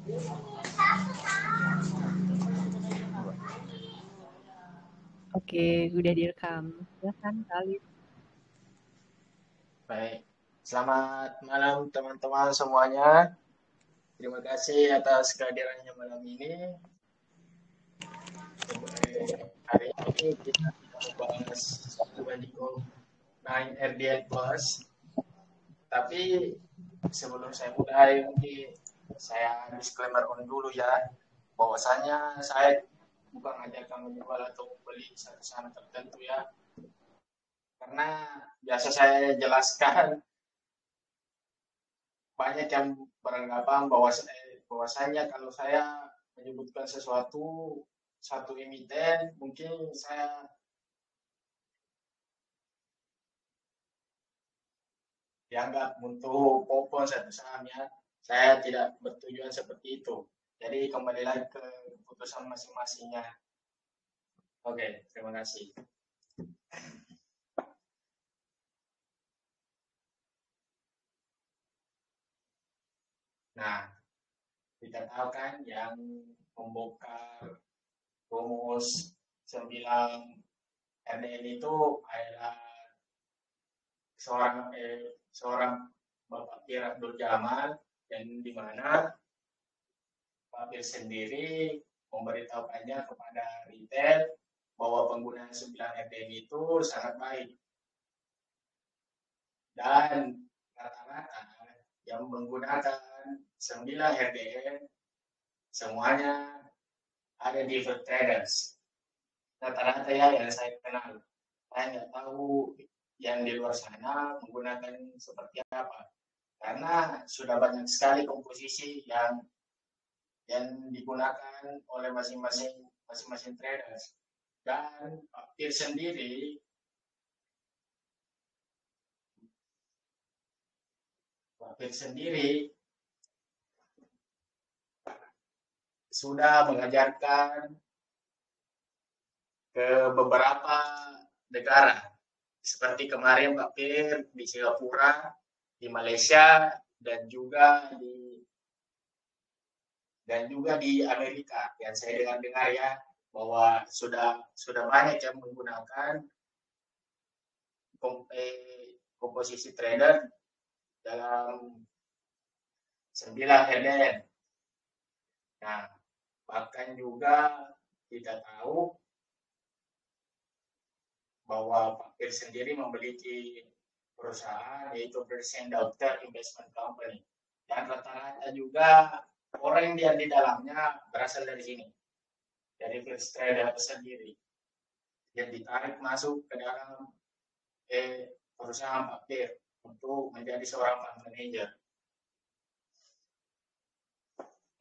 Oke, udah direkam. Silakan kali. Baik, selamat malam teman-teman semuanya. Terima kasih atas kehadirannya malam ini. Hari ini kita akan membahas satu banding 9 RDN Plus. Tapi sebelum saya mulai, mungkin saya disclaimer on dulu ya, bahwasanya saya bukan ajakan menjual atau membeli satu saham tertentu ya. Karena biasa saya jelaskan, banyak yang beranggapan bahwasanya kalau saya menyebutkan satu emiten, mungkin saya dianggap untuk popon satu saham ya. Saya tidak bertujuan seperti itu. Jadi kembali lagi ke keputusan masing-masingnya. Oke, terima kasih. Nah, kita tahu kan yang membongkar rumus 9 RDN itu adalah seorang Bapak Pir Abdul Jamal, dan di mana Pak Pir sendiri memberitahukannya kepada retail bahwa penggunaan 9 RDN itu sangat baik. Dan rata-rata yang menggunakan 9 RDN semuanya ada di traders. Rata-rata ya yang saya kenal. Saya nggak tahu yang di luar sana menggunakan seperti apa. Karena sudah banyak sekali komposisi yang digunakan oleh masing-masing traders. Dan Pak Pir sendiri sudah mengajarkan ke beberapa negara. Seperti kemarin Pak Pir di Singapura, di Malaysia, dan juga di Amerika. Yang saya dengar ya, bahwa sudah banyak yang menggunakan komposisi trader dalam 9 RDN. Nah, bahkan juga kita tahu bahwa Pak Pir sendiri memiliki perusahaan yaitu Percent Doctor Investment Company. Dan rata-rata juga orang yang di dalamnya berasal dari sini, dari First Trader sendiri, yang ditarik masuk ke dalam perusahaan Pak Pir untuk menjadi seorang fund manager.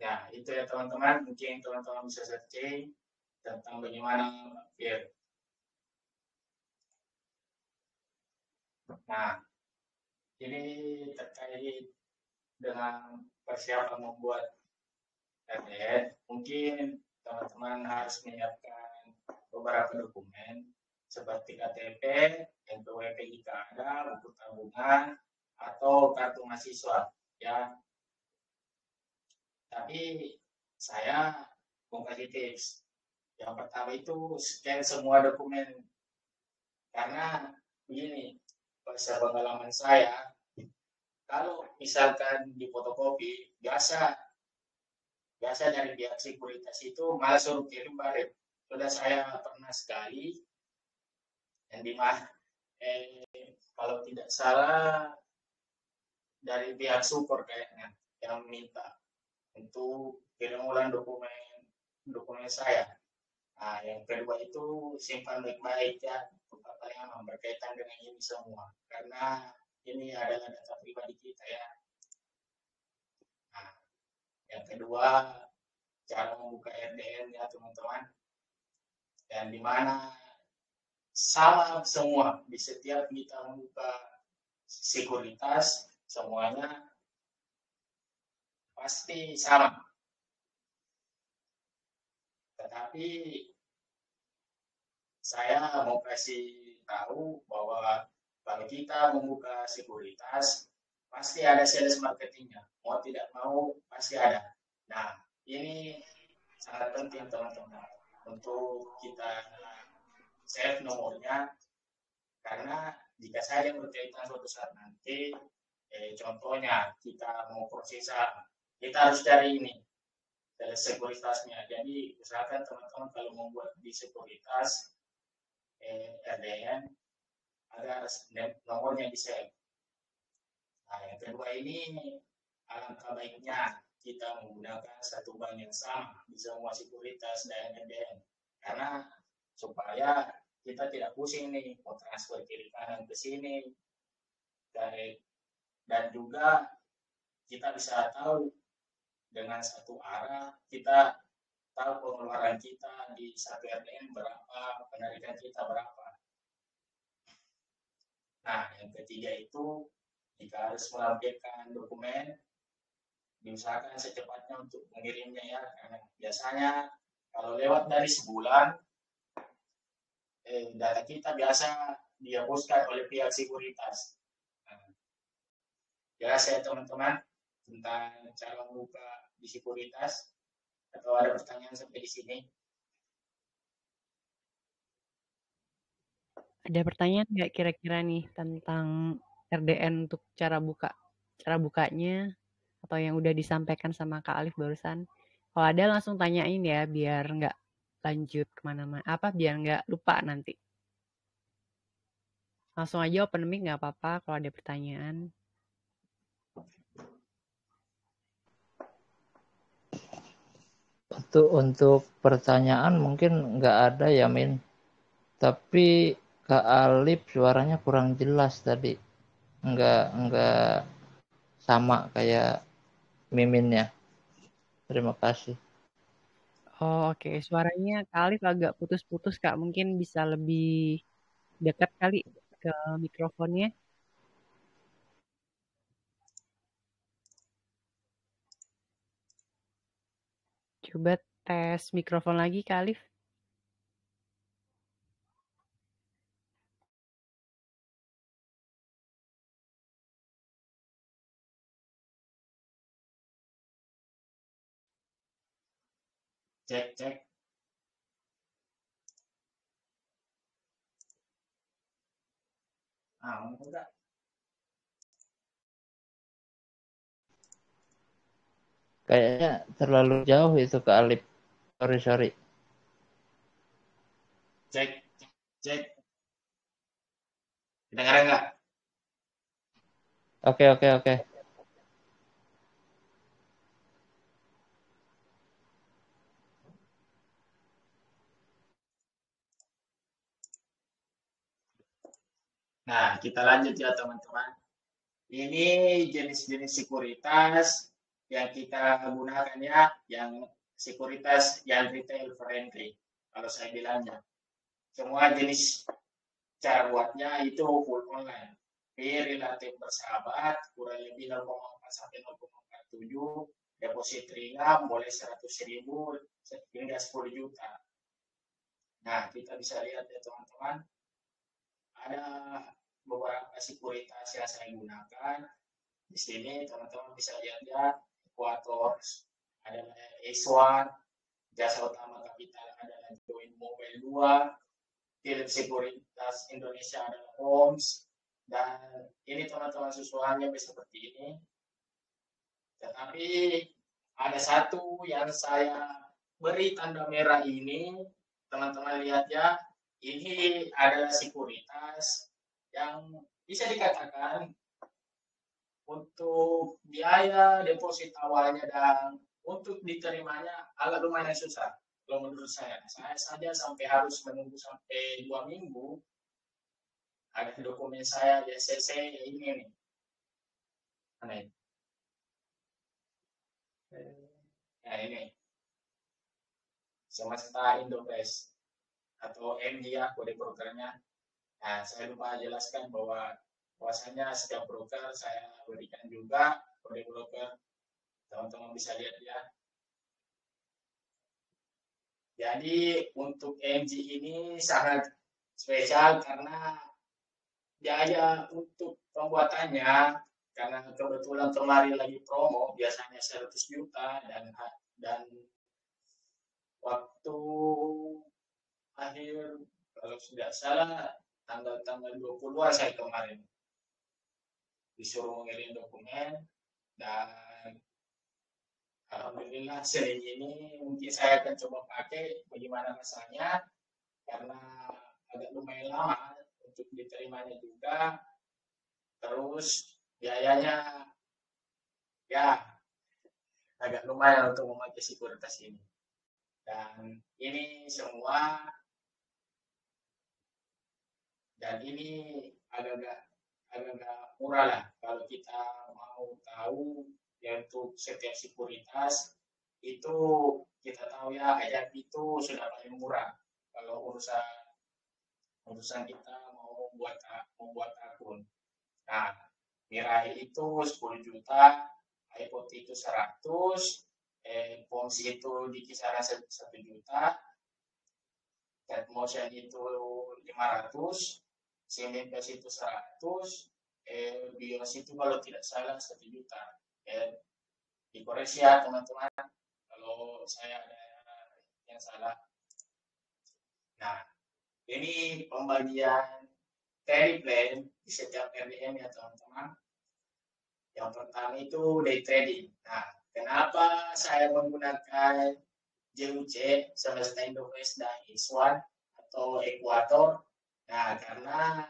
Ya, itu ya teman-teman, mungkin teman-teman bisa searching tentang bagaimana Pak Pir. Nah, ini terkait dengan persiapan membuat RDN, mungkin teman-teman harus menyiapkan beberapa dokumen seperti KTP, NPWP jika ada, buku tabungan, atau kartu mahasiswa ya. Tapi saya mau kasih tips. Yang pertama itu scan semua dokumen. Karena begini, pada pengalaman saya, kalau misalkan di fotokopi, biasa dari pihak sekuritas itu malah suruh kirim balik. Sudah saya pernah sekali, yang dimana kalau tidak salah dari pihak support kayaknya yang minta untuk kirim ulang dokumen saya. Nah, yang kedua itu simpan baik-baik ya, tempat paling aman berkaitan dengan ini semua. Karena ini adalah data pribadi kita ya. Nah, yang kedua, cara membuka RDN ya teman-teman. Dan di mana sama semua di setiap kita membuka sekuritas, semuanya pasti sama. Tetapi saya mau kasih tahu bahwa kalau kita membuka sekuritas, pasti ada sales marketingnya. Mau tidak mau, pasti ada. Nah, ini sangat penting teman-teman untuk kita save nomornya, karena jika saja berkaitan suatu saat nanti, contohnya kita mau proses saham, kita harus cari ini sekuritasnya. Jadi usahakan teman-teman kalau membuat di sekuritas RDN agar nomornya di save. Nah, yang kedua ini alangkah baiknya kita menggunakan satu bank yang sama di semua sekuritas dan RDN, karena supaya kita tidak pusing nih mau transfer kiri kanan ke sini, dan juga kita bisa tahu dengan satu arah, kita tahu pengeluaran kita di satu RDN berapa, penarikan kita berapa. Nah, yang ketiga itu jika harus melampirkan dokumen, diusahakan secepatnya untuk mengirimnya ya, karena biasanya kalau lewat dari sebulan, data kita biasa dihapuskan oleh pihak sekuritas. Nah, jelas ya teman-teman tentang cara membuka di sekuritas, atau ada pertanyaan sampai di sini? Ada pertanyaan nggak kira-kira nih tentang RDN untuk cara bukanya atau yang udah disampaikan sama Kak Alif barusan? Kalau ada langsung tanyain ya biar nggak lanjut kemana-mana. Biar nggak lupa nanti. Langsung aja open mic nggak apa-apa kalau ada pertanyaan. Untuk pertanyaan mungkin nggak ada ya Min, tapi Kak Alif suaranya kurang jelas tadi, nggak sama kayak Miminnya. Terima kasih. Oh, oke. Suaranya Kak Alif agak putus-putus, Kak. Mungkin bisa lebih dekat kali ke mikrofonnya. Coba tes mikrofon lagi, Kak Alif. Cek, cek. Enggak. Kayaknya terlalu jauh itu Kak Alif. Sorry. Cek, cek. Dengar nggak? Oke. Nah, kita lanjut ya teman-teman. Ini jenis-jenis sekuritas yang kita gunakan ya, yang sekuritas yang retail friendly. Kalau saya bilangnya, semua jenis cara buatnya itu full online. Fee relatif bersahabat, kurang lebih 0,4 sampai 0,47, deposit ringan boleh 100.000 hingga 10 juta. Nah, kita bisa lihat ya teman-teman, ada beberapa sekuritas yang saya gunakan. Di sini teman-teman bisa lihat ya, Equator, ada Ace1, Jasa Utama Kapital adalah Joint Mobile 2, Philips Sekuritas Indonesia adalah Homes, dan ini teman-teman susulannya seperti ini. Tetapi ada satu yang saya beri tanda merah ini, teman-teman lihat ya, ini adalah sekuritas yang bisa dikatakan untuk biaya deposit awalnya dan untuk diterimanya agak lumayan susah. Kalau menurut saya saja sampai harus menunggu sampai 2 minggu. Ada dokumen saya JCC ini nih. Mana ini? Nah ini. Semesta Indopres atau MG ya kode brokernya. Nah, saya lupa jelaskan bahwasanya setiap broker saya berikan juga kode broker. Teman-teman bisa lihat ya. Jadi untuk MG ini sangat spesial karena biaya untuk pembuatannya karena kebetulan kemarin lagi promo, biasanya 100 juta dan waktu akhir kalau tidak salah tanggal 20-an saya kemarin disuruh mengirim dokumen, dan alhamdulillah sering ini mungkin saya akan coba pakai bagaimana rasanya, karena agak lumayan lama untuk diterimanya juga, terus biayanya ya agak lumayan untuk memakai sekuritas ini. Dan ini semua, dan ini agak murah lah kalau kita mau tahu ya. Untuk setiap sekuritas itu kita tahu ya, Ajax itu sudah paling murah kalau urusan kita mau membuat akun. Nah, Mirai itu 10 juta, iPod itu 100, Pons itu di kisaran 1 juta, Catmotion itu 500, Symbian itu 100, BIOS itu kalau tidak salah 1 juta. Dikoreksi ya teman-teman kalau saya ada yang salah. Nah, ini pembagian trade plan di setiap RDM ya teman-teman. Yang pertama itu day trading. Nah, kenapa saya menggunakan JUC, Semesta Indofresh dan Iswan atau Equator? Nah, karena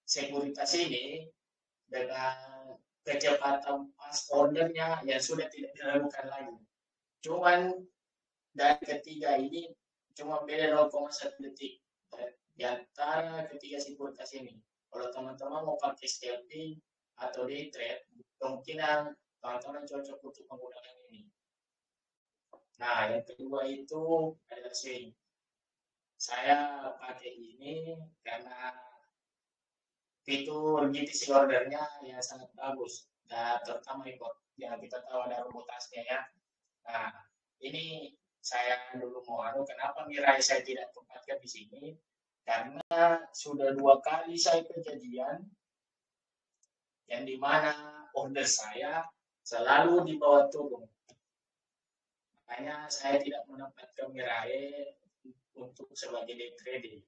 sekuritas ini dengan kecepatan pas ordernya yang sudah tidak diragukan lagi. Cuman dari ketiga ini cuma beda 0,1 detik di antara ketiga sekuritas ini. Kalau teman-teman mau pakai scalping atau day trade, kemungkinan teman-teman cocok untuk menggunakan ini. Nah, yang kedua itu adalah swing. Saya pakai ini karena fitur GTC ordernya yang sangat bagus, dan terutama ikut yang kita tahu ada robotasnya ya. Nah, ini saya dulu mau kenapa Mirai saya tidak tempatkan di sini, karena sudah 2 kali saya kejadian yang dimana order saya selalu di bawah turun. Makanya saya tidak menempatkan Mirai untuk sebagai day trading.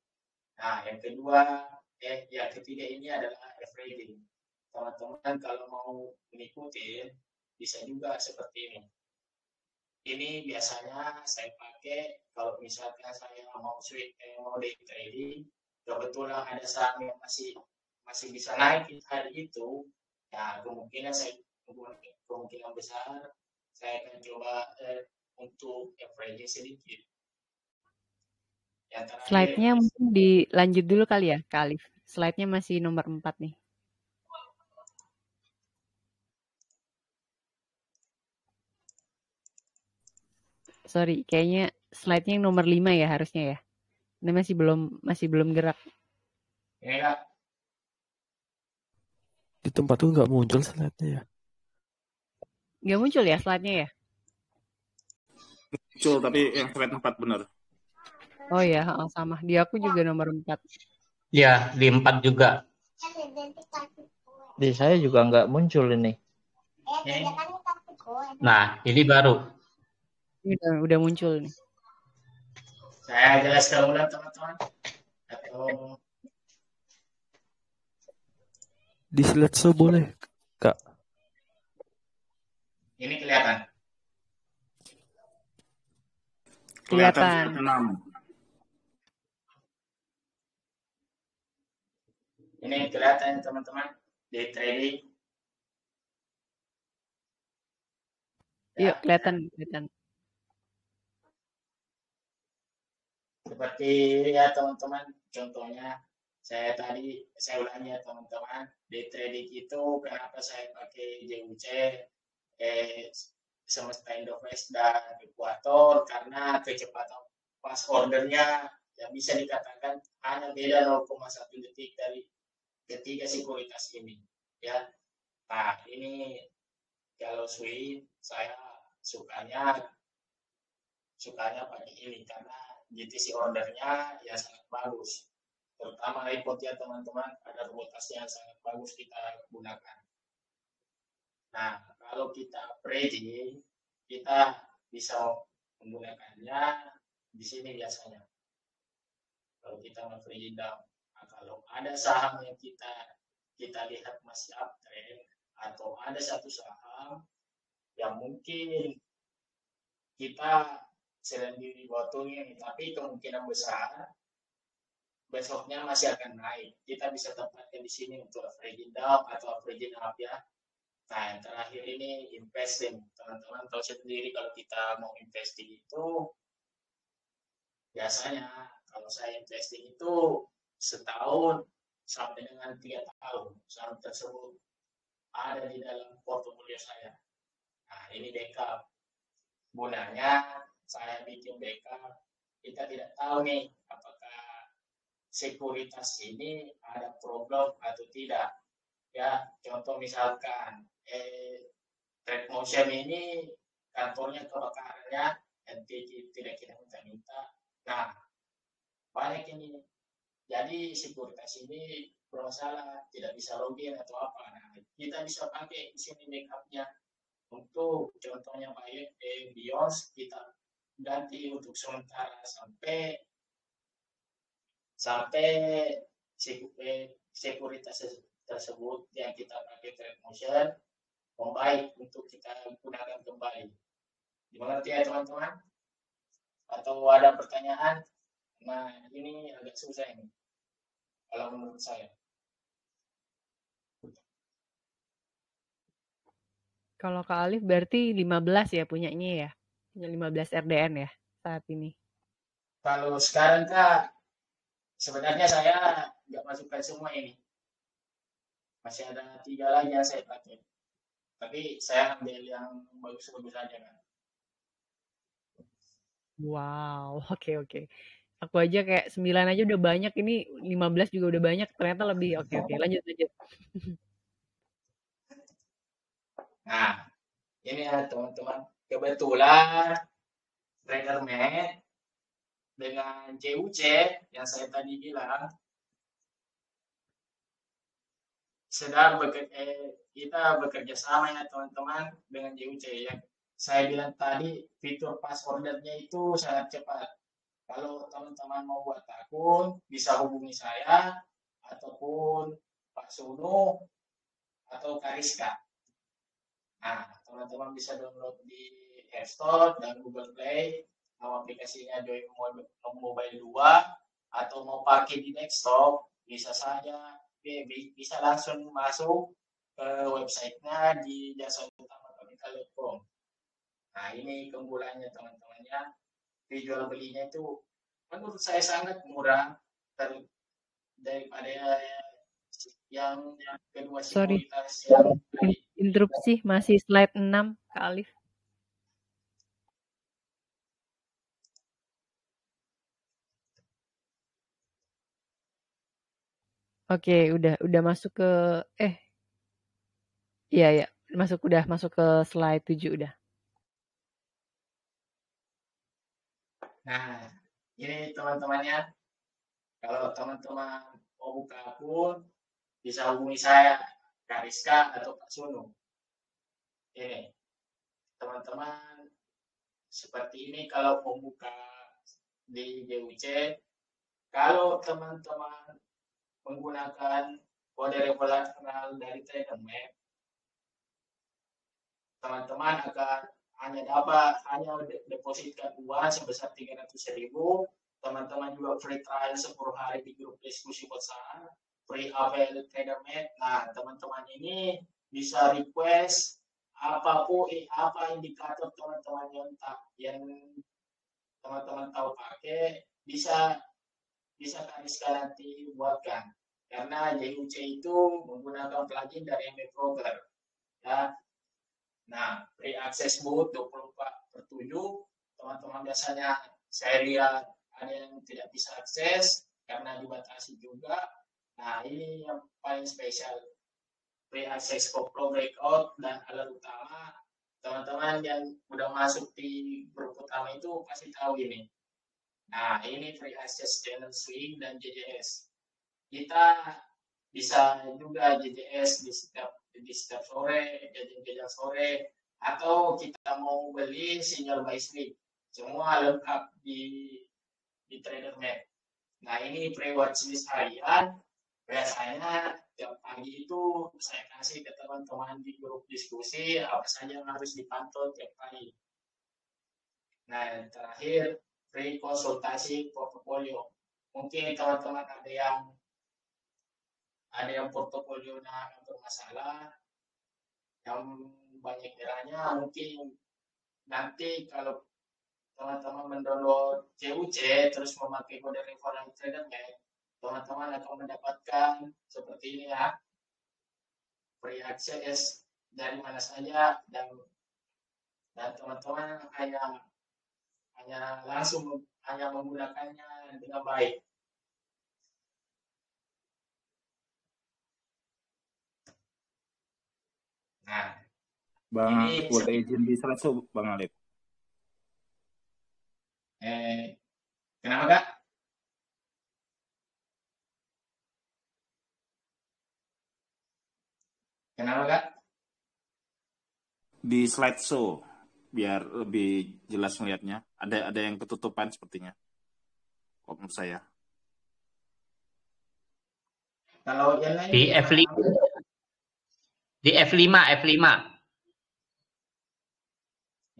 Nah, yang kedua, yang ketiga ini adalah trading. Teman-teman kalau mau mengikuti bisa juga seperti ini. Ini biasanya saya pakai kalau misalkan saya mau day trading, kebetulan ada saham yang masih bisa naik hari itu, ya kemungkinan besar saya akan coba untuk averaging sedikit. Slide-nya mungkin dilanjut dulu kali ya, Kak Alif. Slide-nya masih nomor 4 nih. Sorry, kayaknya slide-nya yang nomor 5 ya harusnya ya. Ini masih belum gerak. Ya. Di tempatku nggak muncul slide-nya ya. Nggak muncul ya slide-nya ya? Muncul, tapi yang slide 4 benar. Oh ya, sama. Di aku juga nomor 4. Ya, di 4 juga. Di saya juga nggak muncul ini. Nah, ini baru. Ini udah muncul nih. Saya jelaskan ulang teman-teman. Di slide so boleh, Kak. Ini kelihatan. Kelihatan. Ini kelihatan teman-teman day trading. Iya, kelihatan. Seperti ya teman-teman, contohnya saya ulangi ya teman-teman, day trading itu kenapa saya pakai JUC, Semesta Indofresh dan Equator, karena kecepatan pas ordernya yang bisa dikatakan hanya beda 0,1 detik dari ketiga sekuritas ini ya. Nah, ini kalau swing saya sukanya pakai ini karena GTC ordernya ya sangat bagus. terutama iPod ya teman-teman, ada robotasnya yang sangat bagus kita gunakan. Nah, kalau kita upgrading, kita bisa menggunakannya di sini biasanya. Kalau kita upgrading down, nah, kalau ada saham yang kita lihat masih uptrend, atau ada satu saham yang mungkin kita sedang dibotongin, tapi kemungkinan besar besoknya masih akan naik. Kita bisa tempatkan di sini untuk averaging down atau averaging up ya. Nah, yang terakhir ini investing. Teman-teman tahu sendiri kalau kita mau investing itu biasanya kalau saya investing itu setahun sampai dengan 3 tahun saham tersebut ada di dalam portofolio saya. Nah, ini backup. Gunanya saya bikin backup. Kita tidak tahu nih apakah sekuritas ini ada problem atau tidak. Ya, contoh misalkan Trade Motion ini kantornya kebakaran ya, nanti tidak kita minta-minta. Nah, banyak ini. Jadi sekuritas ini bermasalah, tidak bisa login atau apa. Nah, kita bisa pakai di sini backupnya. Untuk contohnya baik BIOS kita ganti untuk sementara sampai sekuritas tersebut yang kita pakai Trade Motion membaik untuk kita gunakan kembali. Dimengerti ya teman-teman? Atau ada pertanyaan? Nah, ini agak susah ini kalau menurut saya. Kalau Kak Alif berarti 15 ya punyanya ya? Punya 15 RDN ya saat ini? Kalau sekarang Kak, sebenarnya saya nggak masukkan semua ini. Masih ada 3 lagi yang saya pakai. Tapi saya ambil yang bagus-bagus aja kan. Wow, oke. Aku aja kayak 9 aja udah banyak, ini 15 juga udah banyak, ternyata lebih. Oke, lanjut. Nah, ini ya teman-teman. Kebetulan TraderMate dengan JUC yang saya tadi bilang sedang kita bekerja sama ya teman-teman dengan JUC ya. Saya bilang tadi fitur pass ordernya itu sangat cepat. Kalau teman-teman mau buat akun bisa hubungi saya ataupun Pak Sunu atau Kariska. Nah, teman-teman bisa download di App Store dan Google Play. Mau aplikasinya Join Mobile 2 atau mau pakai di desktop bisa saja bisa langsung masuk ke websitenya di jasautama.com. Nah, ini keunggulannya teman-temannya. Dijual belinya itu menurut saya sangat murah daripada yang kedua sekuritas yang interupsi masih slide 6 Kak Alif. Oke, udah masuk ke iya, udah masuk ke slide 7 udah. Nah, ini teman-temannya. Kalau teman-teman mau buka akun, bisa hubungi saya, Kariska atau Pak Sunu. Ini, teman-teman, seperti ini kalau mau buka di JUC, kalau teman-teman menggunakan kode referral dari TraderMate, teman-teman akan hanya depositkan uang sebesar 300.000. Teman-teman juga free trial 10 hari di grup diskusi WhatsApp, free avail TraderMate. Nah, teman-teman ini bisa request apa indikator teman-teman yang teman-teman tahu pakai bisa Kariska nanti buatkan. Karena JUC itu menggunakan plugin dari MB Broker. Ya. Nah, free access boot 24/7. Teman-teman biasanya saya lihat ada yang tidak bisa akses karena dibatasi juga. Nah, ini yang paling spesial. Free access koplo breakout dan alat utama. Teman-teman yang udah masuk di grup utama itu pasti tahu ini. Nah, ini free access channel swing dan JJS. kita bisa juga JJS di setiap sore, jajan-jajan sore, atau kita mau beli sinyal listrik, semua lengkap di TraderMate. Nah, ini pre-watchlist harian. Biasanya tiap pagi itu saya kasih ke teman-teman di grup diskusi apa saja yang harus dipantau tiap pagi. Nah, terakhir free konsultasi portofolio. Mungkin teman-teman ada yang portofolionya bermasalah, yang banyak eranya, mungkin nanti kalau teman-teman mendownload CUC terus memakai kode referral TraderMate, teman-teman akan mendapatkan seperti ini ya, free access dari mana saja, dan teman-teman hanya langsung menggunakannya dengan baik. Nah, Bang ini Alif, boleh izin di slide show, Bang Alif? kenapa Kak? Kenapa Kak? Di slide show, biar lebih jelas melihatnya. Ada yang ketutupan sepertinya. Kok menurut saya. Kalau yang lain Di F5. Di F5.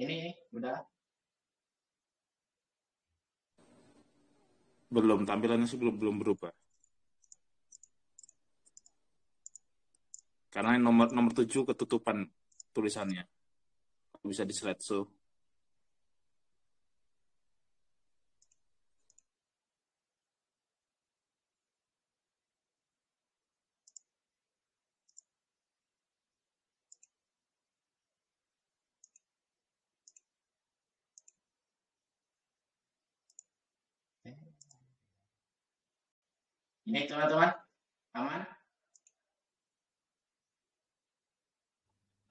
Ini udah. Belum, tampilannya sih belum berubah. Karena nomor 7 ketutupan tulisannya. Bisa di slide show. Ini teman-teman, aman?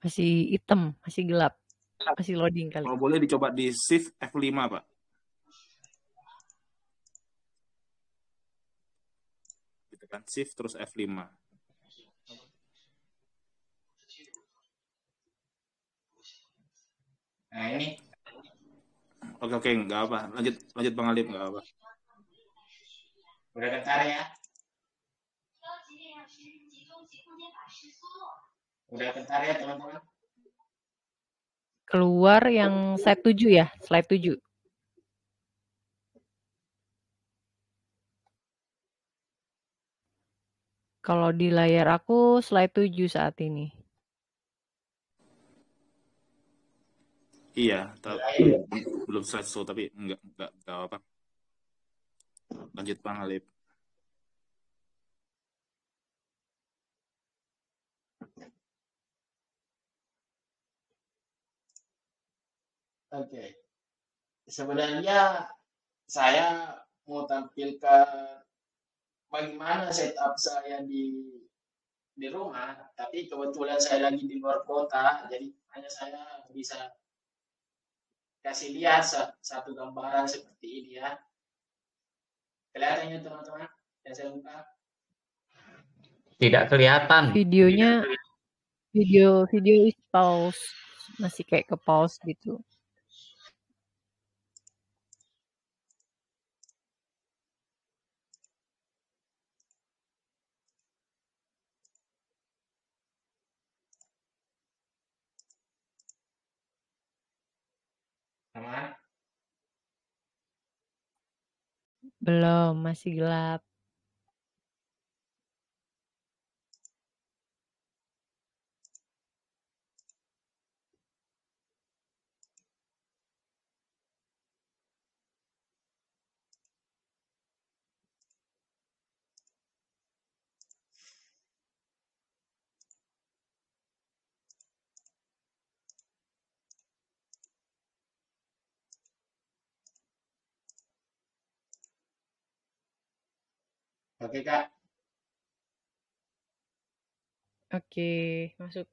Masih hitam, masih gelap. Masih loading kali. Kalau boleh dicoba di Shift F5, Pak. Gitu kan, Shift terus F5. Nah, ini. Oke, nggak apa. Lanjut Bang Alif, nggak apa. Udah gentar ya? Udah gentar ya teman-teman? Keluar yang slide 7 ya, slide 7. Kalau di layar aku slide 7 saat ini. Iya, belum slide show, tapi nggak apa. Lanjut Bang Alif. Oke. Sebenarnya saya mau tampilkan bagaimana setup saya di rumah, tapi kebetulan saya lagi di luar kota, jadi hanya saya bisa kasih lihat satu gambaran seperti ini ya. Kelihatannya teman-teman yang saya buka? Tidak kelihatan. Videonya, video is pause, masih kayak ke pause gitu. Aman? Belum, masih gelap. Oke Kak. Oke, masuk.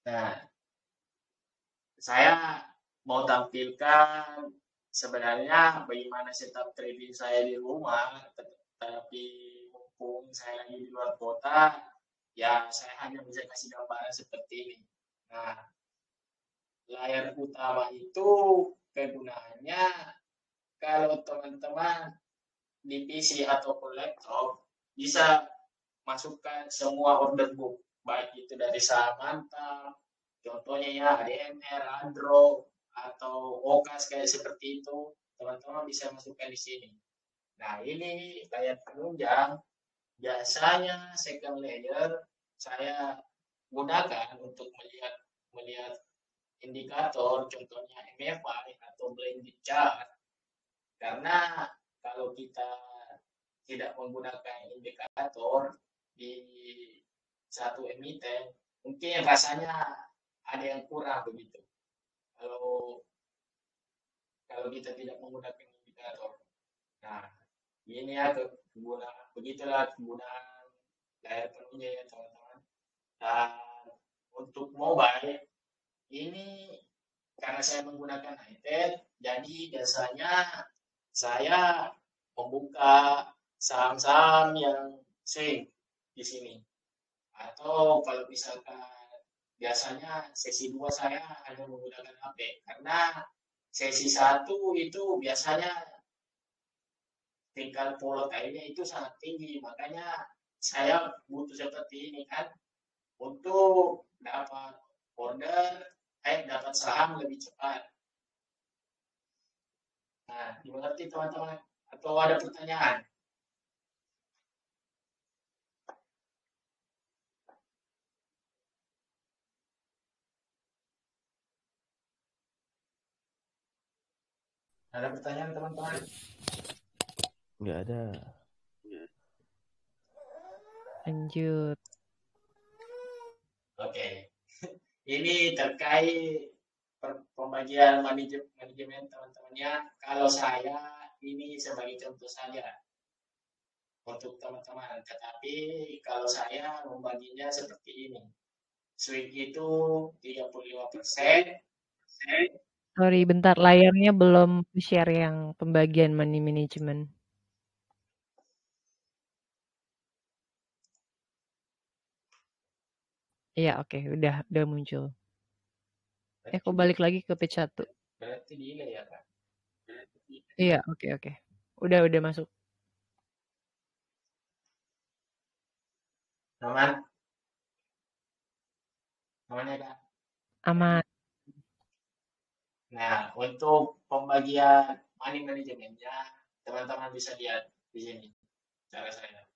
Nah, saya mau tampilkan sebenarnya bagaimana setup trading saya di rumah, tapi mumpung saya lagi di luar kota, ya saya hanya bisa kasih gambaran seperti ini. Nah, layar utama itu kegunaannya kalau teman-teman di PC ataupun laptop bisa masukkan semua order book, baik itu dari saham mantap, contohnya ya ADMR, Andro, atau Okas kayak seperti itu, teman-teman bisa masukkan di sini. Nah, ini layar penunjang, biasanya second layer saya gunakan untuk melihat indikator, contohnya MFI atau blended chart. Karena kalau kita tidak menggunakan indikator di satu emiten, mungkin rasanya ada yang kurang begitu. Kalau kita tidak menggunakan indikator. Nah, ini ya begitulah kegunaan layar penunjang ya teman-teman. Dan untuk mobile ini karena saya menggunakan iPad, jadi biasanya saya membuka saham-saham yang swing di sini. Atau kalau misalkan biasanya sesi 2 saya hanya menggunakan HP karena sesi 1 itu biasanya tingkat volatile-nya itu sangat tinggi, makanya saya butuh seperti ini kan untuk dapat dapat saham lebih cepat. Nah, dimengerti teman-teman? Atau ada pertanyaan? Ada pertanyaan teman-teman? Nggak ada. Lanjut. Oke. Ini terkait pembagian manajemen teman-temannya. Kalau saya ini sebagai contoh saja untuk teman-teman. Tetapi kalau saya membaginya seperti ini. Swing itu 35%. Sorry, bentar. Layarnya belum share yang pembagian money management. Iya, oke. Udah muncul. Kok balik lagi ke page 1. Berarti delay ya, Kak? Iya, oke. Udah masuk. Aman ya, Kak? Aman. Nah, untuk pembagian money manajemennya, teman-teman bisa lihat di sini cara saya.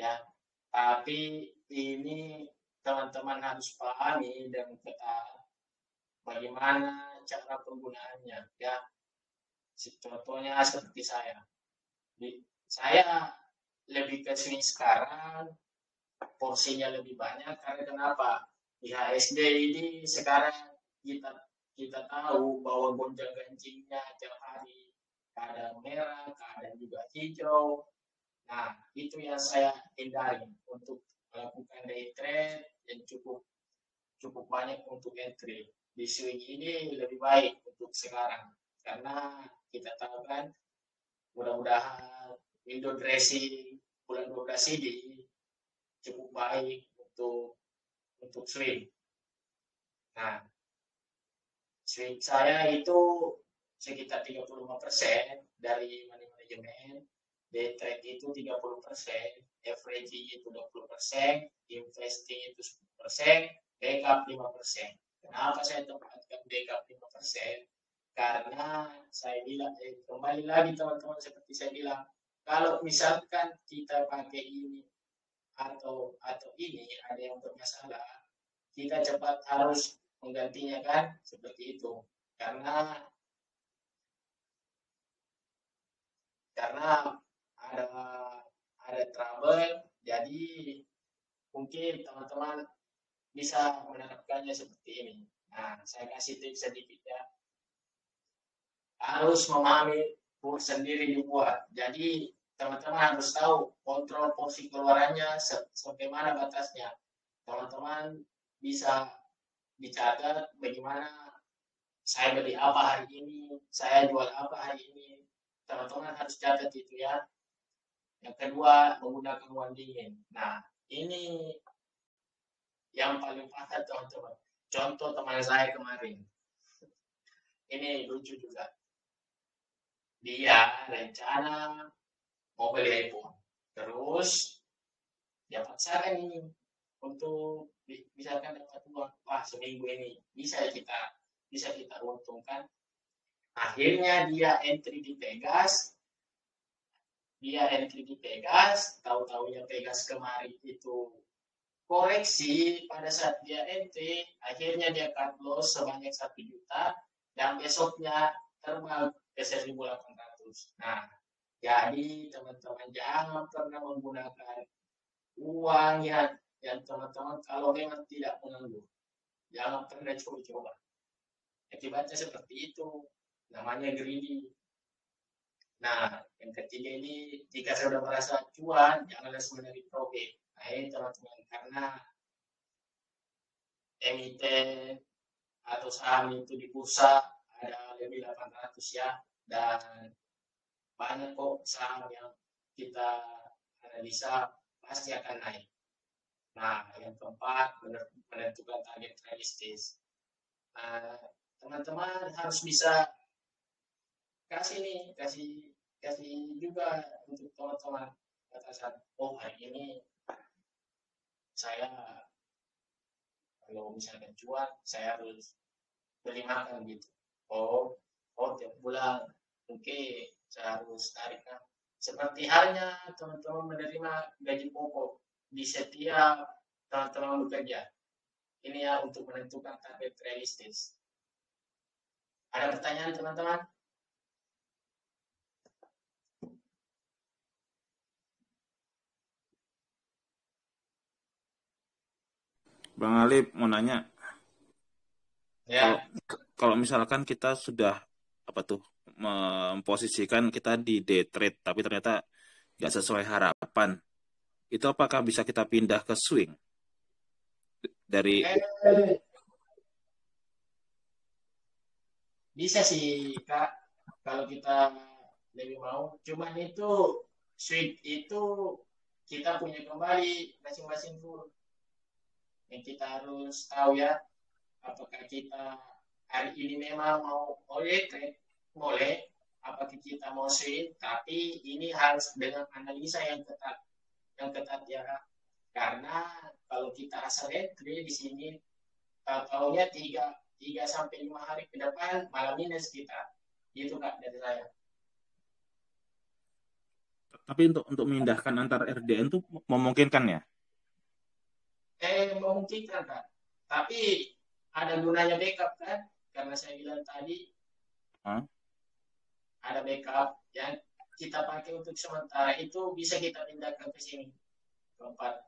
Ya, tapi ini teman-teman harus pahami dan ketat bagaimana cara penggunaannya. Ya, contohnya seperti saya. Saya lebih ke swing sekarang, porsinya lebih banyak karena kenapa? IHSG ini sekarang kita tahu bahwa gonjang ganjingnya tiap hari, kadang merah, kadang juga hijau. Nah, itu yang saya hindari untuk melakukan day trade yang cukup banyak untuk entry. Di swing ini lebih baik untuk sekarang karena kita tahu kan mudah-mudahan window dressing bulan 12 ini cukup baik untuk swing. Nah, swing saya itu sekitar 35% dari money management, day trade itu 30%, averaging itu 20%, investing itu 10%, backup 5%. Kenapa saya tempatkan backup 5%? Karena saya bilang, kembali lagi teman-teman seperti saya bilang, kalau misalkan kita pakai ini atau ini ada yang bermasalah, kita cepat harus menggantinya kan seperti itu karena ada trouble, jadi mungkin teman-teman bisa menerapkannya seperti ini. Nah, saya kasih tips sedikit ya. Harus memahami kurs sendiri dibuat. Jadi teman-teman harus tahu kontrol porsi keluarannya sampai mana batasnya. Teman-teman bisa dicatat bagaimana saya beli apa hari ini, saya jual apa hari ini. Teman-teman harus catat itu ya. Yang kedua, menggunakan uang dingin. Nah, ini yang paling parah teman-teman. Contoh teman saya kemarin. Ini lucu juga. Dia rencana mau beli iPhone. Terus dia paksakan ini untuk misalkan dapat uang. Wah, seminggu ini bisa kita untungkan. Akhirnya dia entry di Pegas. Tahu-taunya Pegas kemarin itu koreksi pada saat dia entry, akhirnya dia cut loss sebanyak 1 juta dan besoknya terbang ke 1.800. Nah, jadi teman-teman jangan pernah menggunakan uang yang teman-teman kalau memang tidak menganggur. Jangan pernah coba-coba. Akibatnya seperti itu, namanya greedy. Nah, yang ketiga ini, jika sudah merasa cuan, jangan langsung menarik profit. Nah, ini teman-teman, karena emiten atau saham itu di bursa ada lebih 800 ya, dan banyak kok saham yang kita analisa pasti akan naik. Nah, yang keempat, menentukan target realistis. Teman-teman harus bisa kasih juga untuk teman-teman batasan. Oh, hari ini saya kalau misalkan cuan saya harus beli makan gitu. Oh tiap bulan mungkin saya harus tarik kan. Seperti halnya teman-teman menerima gaji pokok di setiap teman-teman bekerja. Ini ya untuk menentukan target realistis. Ada pertanyaan teman-teman? Bang Alip mau nanya, Ya. kalau misalkan kita sudah memposisikan kita di day trade, tapi ternyata nggak sesuai harapan, itu apakah bisa kita pindah ke swing dari? Bisa sih Kak, kalau kita lebih mau. Cuman itu swing itu kita punya kembali masing-masing full. Yang kita harus tahu ya, apakah kita hari ini memang mau trade, boleh, apakah kita mau swing, tapi ini harus dengan analisa yang ketat ya, karena kalau kita asal entry di sini, tahu-taunya 3 sampai 5 hari ke depan malah minus kita, gitu Kak dari saya. Tapi untuk memindahkan antar RDN itu memungkinkan ya? Memungkinkan Kak, tapi ada gunanya backup kan, karena saya bilang tadi ada backup yang kita pakai untuk sementara itu bisa kita pindahkan ke sini, keempat.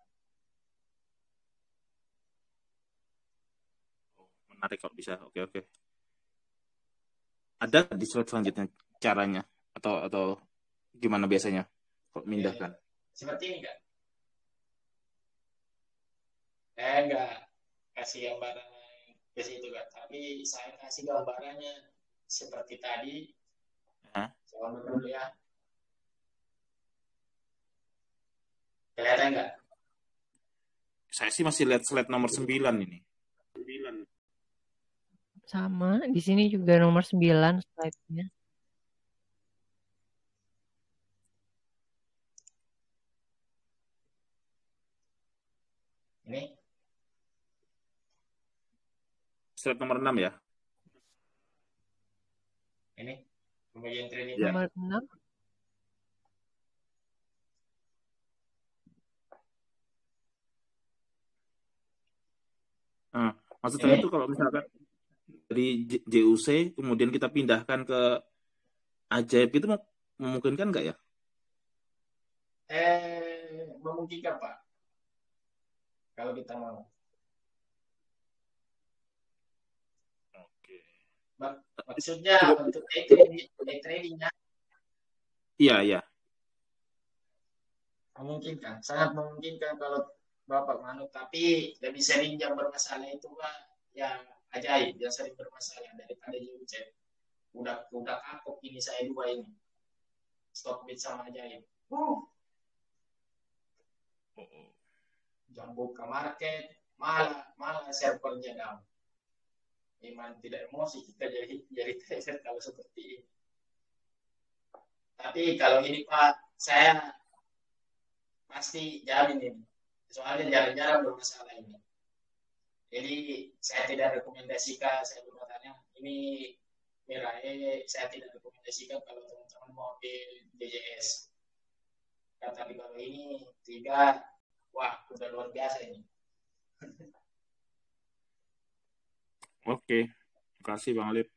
Menarik kalau bisa. Oke. Ada di slide selanjutnya caranya atau gimana biasanya kalau memindahkan? Seperti ini Kak. Saya nggak kasih gambaran ke situ Kak, tapi saya kasih gambarannya seperti tadi. Coba dulu ya. Kelihatan nggak? Saya sih masih lihat slide nomor 9 ini. Sama, di sini juga nomor 9 slide-nya. Ini? Slide nomor 6 ya? Ini? Pembagian trading. Ya. Nomor 6. Maksudnya itu kalau misalkan dari JUC kemudian kita pindahkan ke Ajaib itu memungkinkan nggak ya? Memungkinkan Pak, kalau kita mau. Oke. Maksudnya untuk day tradingnya? Iya. Memungkinkan, sangat memungkinkan kalau Bapak manut, tapi lebih sering yang bermasalah itu Pak, yang Ajaib yang sering bermasalah daripada JUC. Udah kapok ini saya dua ini. Stockbit sama Ajaib. Jam buka market malah servernya down. Memang tidak emosi kita jadi trader kalau seperti ini. Tapi kalau ini Pak, saya pasti jamin ini. Soalnya jarang-jarang bermasalah ini. Jadi saya tidak rekomendasikan, saya bertanya, ini Mirai, saya tidak rekomendasikan kalau teman-teman mau ambil DJS. Tapi kalau ini 3, wah udah luar biasa ini. Oke, terima kasih Bang Alif.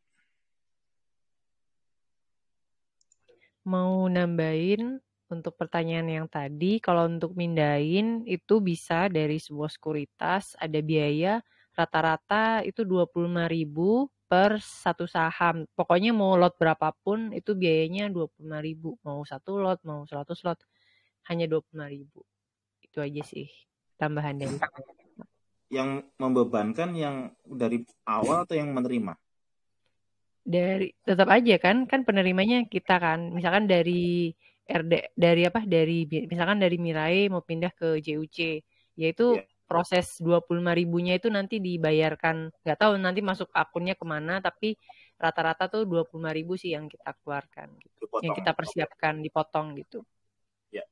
Mau nambahin untuk pertanyaan yang tadi, kalau untuk mindahin itu bisa dari sebuah sekuritas, ada biaya rata-rata itu 25.000 per satu saham. Pokoknya mau lot berapapun itu biayanya 25.000. Mau 1 lot, mau 100 lot, hanya 25.000. Itu aja sih tambahan dari. Yang membebankan yang dari awal atau yang menerima? Dari tetap aja kan penerimanya kita kan, misalkan dari misalkan dari Mirai mau pindah ke JUC, yaitu proses 25.000-nya itu nanti dibayarkan, nggak tahu nanti masuk akunnya kemana, tapi rata-rata tuh 25.000 sih yang kita keluarkan gitu. Dipotong. Yang kita persiapkan dipotong gitu. Ya.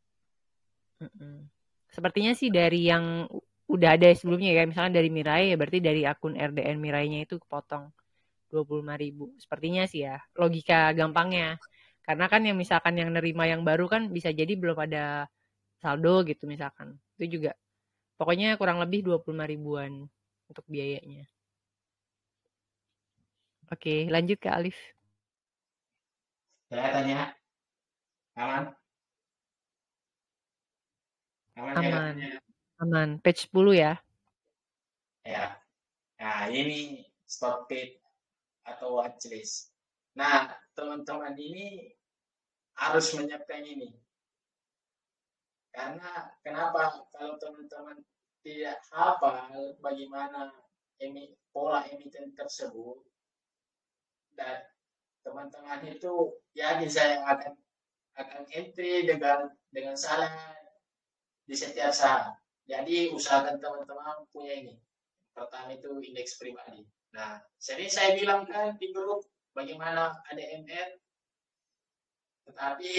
Sepertinya sih dari yang udah ada sebelumnya ya, misalkan dari Mirai ya berarti dari akun RDN Mirainya itu kepotong 25.000. Sepertinya sih ya, logika gampangnya. Karena kan yang misalkan yang nerima yang baru kan bisa jadi belum ada saldo gitu misalkan. Itu juga. Pokoknya kurang lebih 25.000-an untuk biayanya. Oke, lanjut ke Alif. Saya tanya, aman? Aman. Page 10 ya. Ya. Nah, ini Stockbit atau watchlist. Nah, teman-teman ini harus menyiapkan ini. Karena kenapa? Kalau teman-teman tidak hafal bagaimana pola emiten tersebut, dan teman-teman itu yakin saya akan entry dengan salah di setiap saham. Jadi usahakan teman-teman punya ini. Pertama itu indeks pribadi. Nah, sering saya bilang kan di grup bagaimana ada MN, tetapi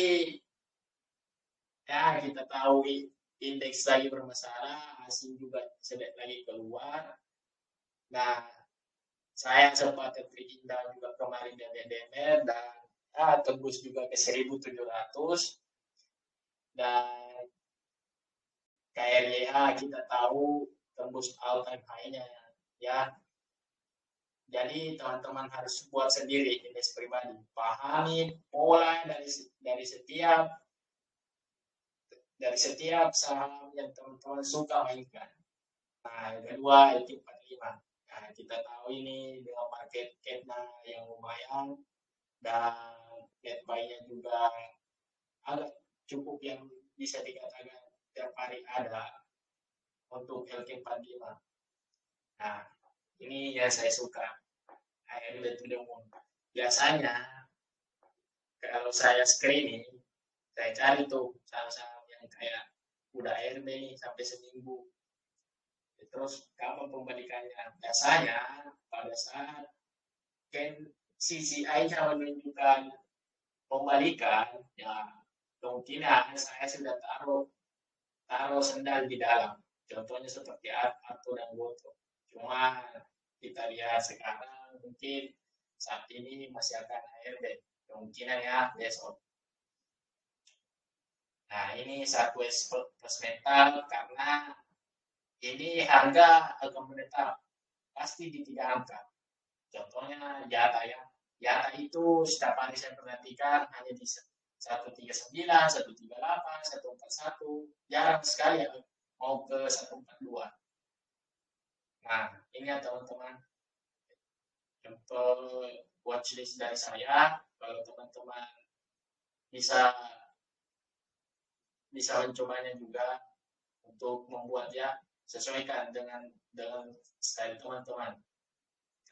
ya kita tahu indeks lagi bermasalah, asing juga sedang lagi keluar. Nah, saya sempat terindah juga kemarin di DMR dan tembus juga ke 1.700 dan KRYA kita tahu tembus all time high-nya ya. Jadi teman-teman harus buat sendiri indeks pribadi, pahami pola dari setiap saham yang teman-teman suka mainkan. Nah, yang kedua itu 45. Nah, kita tahu ini dengan market cap-nya yang lumayan dan net buy-nya juga agak cukup yang bisa dikatakan tiap hari ada untuk LQ45. Nah, ini yang saya suka. Biasanya kalau saya screening, saya cari tuh saham-saham yang kayak udah RB nih sampai seminggu. Terus kapan pembalikannya? Biasanya pada saat CCI-nya menunjukkan pembalikan, ya kemungkinan saya sudah taruh sendal di dalam. Contohnya seperti Arto dan Goto. Cuma kita lihat sekarang mungkin saat ini masih akan ARB. Kemungkinan ya besok. Nah, ini satu plus mental karena ini harga akan menetap pasti di 3 angka. Contohnya Yata ya. Yata itu setiap hari saya perhatikan hanya di 139, 138, 141. Jarang sekali mau ke 142. Nah, ini ya teman-teman. Untuk watchlist dari saya, kalau teman-teman bisa mencobanya juga untuk membuatnya sesuaikan dengan style teman-teman.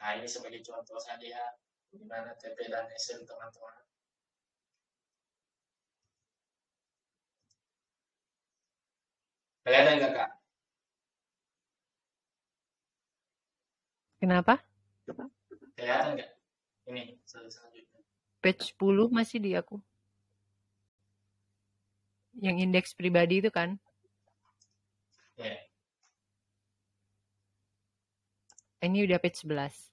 Nah, ini sebagai contoh saja ya, gimana TP dan SN teman-teman. Kelihatan nggak, Kak? Kenapa? Kelihatan nggak? Ini selanjutnya. Page 10 masih di aku. Yang indeks pribadi itu kan? Ya. Ini udah page 11.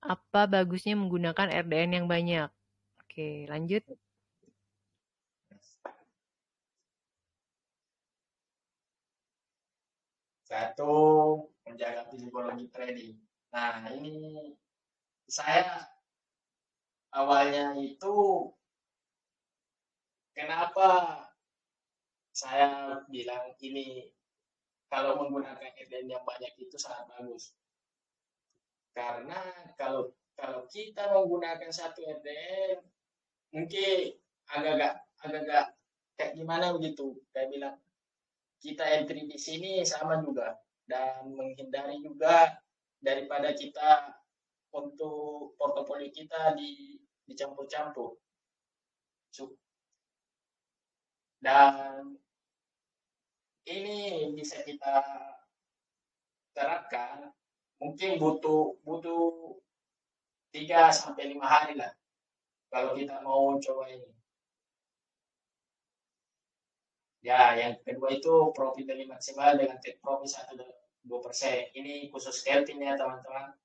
Apa bagusnya menggunakan RDN yang banyak? Oke, lanjut. Satu, menjaga psikologi trading. Nah, ini saya awalnya itu kenapa saya bilang ini kalau menggunakan RDN yang banyak itu sangat bagus. Karena kalau kita menggunakan satu RDN mungkin agak-agak kayak gimana begitu. Kayak bilang kita entry di sini sama juga dan menghindari juga daripada kita untuk portofolio kita dicampur-campur. Dan ini bisa kita terapkan mungkin butuh 3-5 hari lah kalau kita mau coba ini. Ya, yang kedua itu profit dari maksimal dengan take profit 1-2%. Ini khusus scalping ya teman-teman.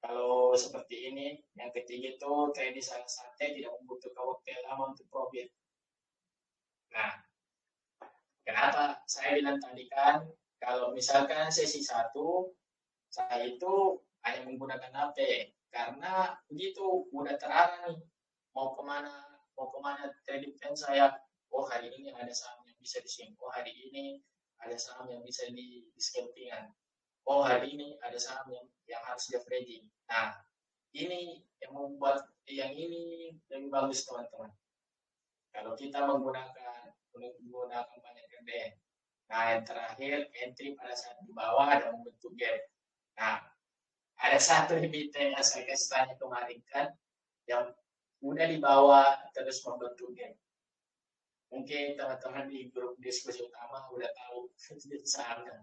Kalau seperti ini, yang ketiga itu trade sangat santai, tidak membutuhkan waktu yang lama untuk profit. Nah, kenapa saya bilang tadi kan, kalau misalkan sesi 1, saya itu hanya menggunakan HP, karena begitu udah terarah nih, mau kemana trading plan saya. Oh, hari ini ada saham yang bisa di-swing. Oh, hari ini ada saham yang bisa di scalpingan. Oh, hari ini ada saham yang harus di-averaging. Nah, ini yang membuat yang ini lebih bagus teman-teman. Kalau kita menggunakan banyak RDN. Nah, yang terakhir entry pada saat di bawah dan membentuk gap. Nah, ada satu emiten yang saya kasih tanya kemarin kan, yang udah di bawah terus membentuk gap. Mungkin teman-teman di grup diskusi utama udah tahu sahamnya.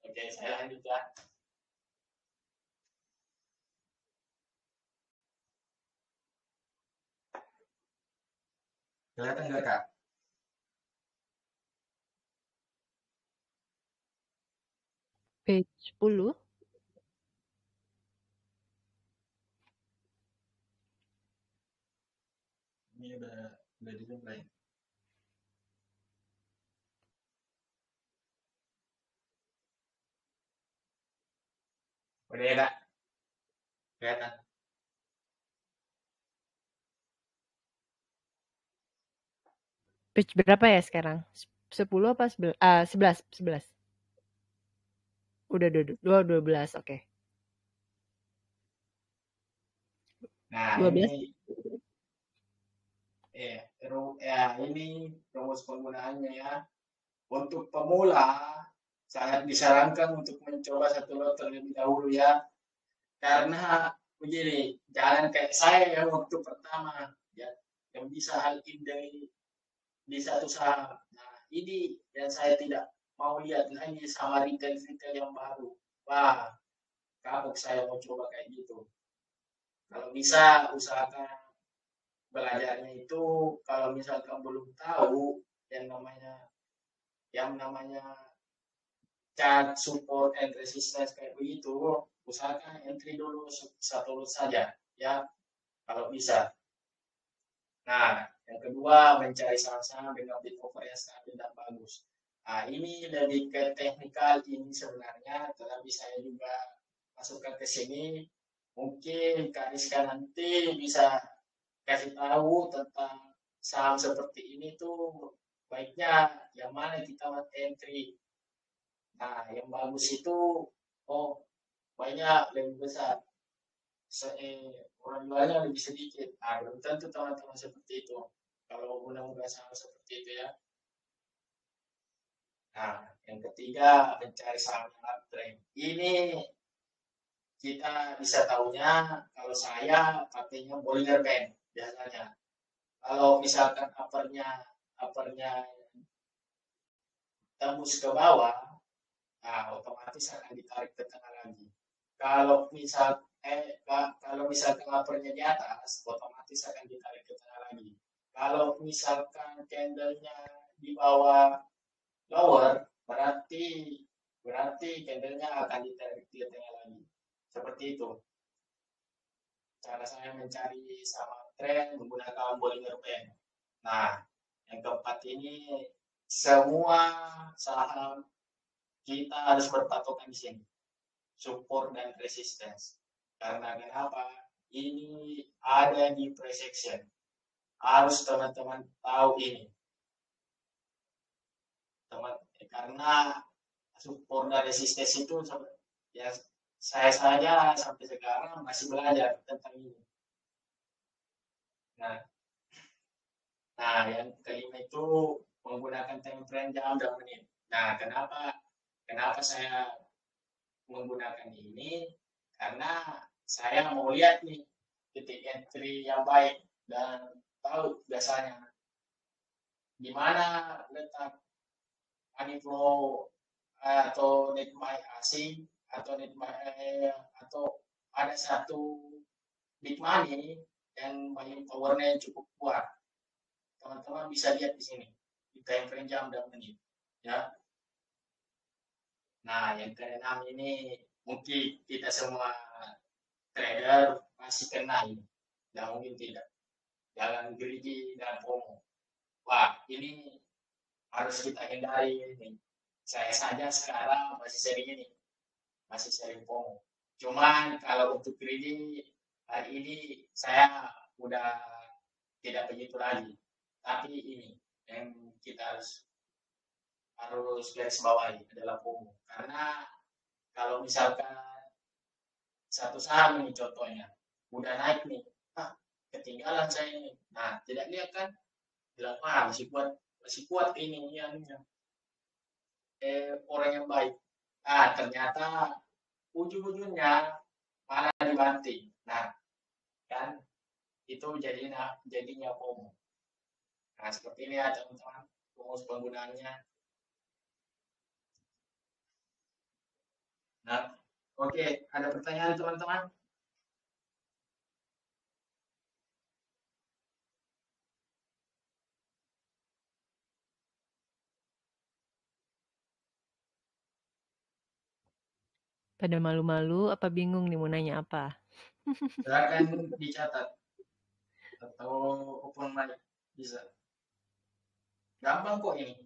Oke, saya lanjutkan. Kelihatan nggak, Kak? Page 10. Ini udah dimulai. Udah ya, Kak? Kelihatan. Page berapa ya sekarang? 10 apa 11? 11. Udah 12, oke. Nah, 12. Ini rumus penggunaannya ya. Untuk pemula, sangat disarankan untuk mencoba satu lot terlebih dahulu ya. Karena begini, jangan kayak saya yang waktu pertama ya, yang bisa hal ini di satu saham. Nah, ini yang saya tidak mau lihat lagi sama retail yang baru. Wah, kapok saya mau coba kayak gitu. Kalau bisa usahakan belajarnya itu kalau misalkan belum tahu yang namanya chart support and resistance kayak begitu, usahakan entry dulu satu lot saja ya kalau bisa. Nah, yang kedua mencari saham-saham dengan bid offer yang stabil dan bagus. Nah, ini lebih ke teknikal ini sebenarnya, tetapi saya juga masukkan ke sini. Mungkin Kak Rizka nanti bisa kasih tahu tentang saham seperti ini tuh baiknya yang mana kita entry. Nah, yang bagus itu banyak lebih besar. Orang jualnya lebih sedikit. Nah, belum tentu teman-teman seperti itu. Kalau guna-guna saham seperti itu ya. Nah, yang ketiga mencari saham yang uptrend. Ini kita bisa tahunya kalau saya pakainya Bollinger Band biasanya. Kalau misalkan uppernya tembus ke bawah, nah otomatis akan ditarik ke tengah lagi. Kalau misalkan uppernya di atas, otomatis akan ditarik ke tengah lagi. Kalau misalkan candlenya di bawah lower, berarti candlenya akan ditarik ke tengah lagi. Seperti itu. Cara saya mencari sama tren menggunakan Bollinger Band. Nah, yang keempat ini semua saham kita harus berpatokan di sini, support dan resistance. Karena kenapa? Ini ada di price action. Harus teman-teman tahu ini. Karena support dan resistance itu ya saya saja sampai sekarang masih belajar tentang ini. Nah, yang kelima itu menggunakan time frame jam dan menit. Nah, kenapa saya menggunakan ini? Karena saya mau lihat nih titik entry yang baik dan tahu biasanya di mana letak money flow atau net buy asing atau atau ada satu big money dan buying powernya cukup kuat. Teman-teman bisa lihat di sini di time frame jam dan menit ya. Nah, yang keenam ini mungkin kita semua trader masih kena ini. Tidak mungkin tidak. Jangan greedy dan FOMO. Wah, ini harus kita hindari ini. Saya saja sekarang masih sering ini. Masih sering FOMO. Cuman kalau untuk greedy, hari ini saya udah tidak begitu lagi. Tapi ini yang kita harus garis bawahi adalah FOMO. Karena kalau misalkan satu saham ini contohnya udah naik nih, ketinggalan saya ini. Nah, tidak lihat kan, bilang masih kuat ini yang orang yang baik. Ternyata ujung-ujungnya malah dibanting. Nah, kan itu jadinya FOMO. Nah, seperti ini ya teman-teman, rumus penggunaannya. Nah, oke, ada pertanyaan teman-teman? Pada malu-malu apa bingung nih mau nanya apa? Silakan dicatat atau open mic bisa. Gampang kok ini.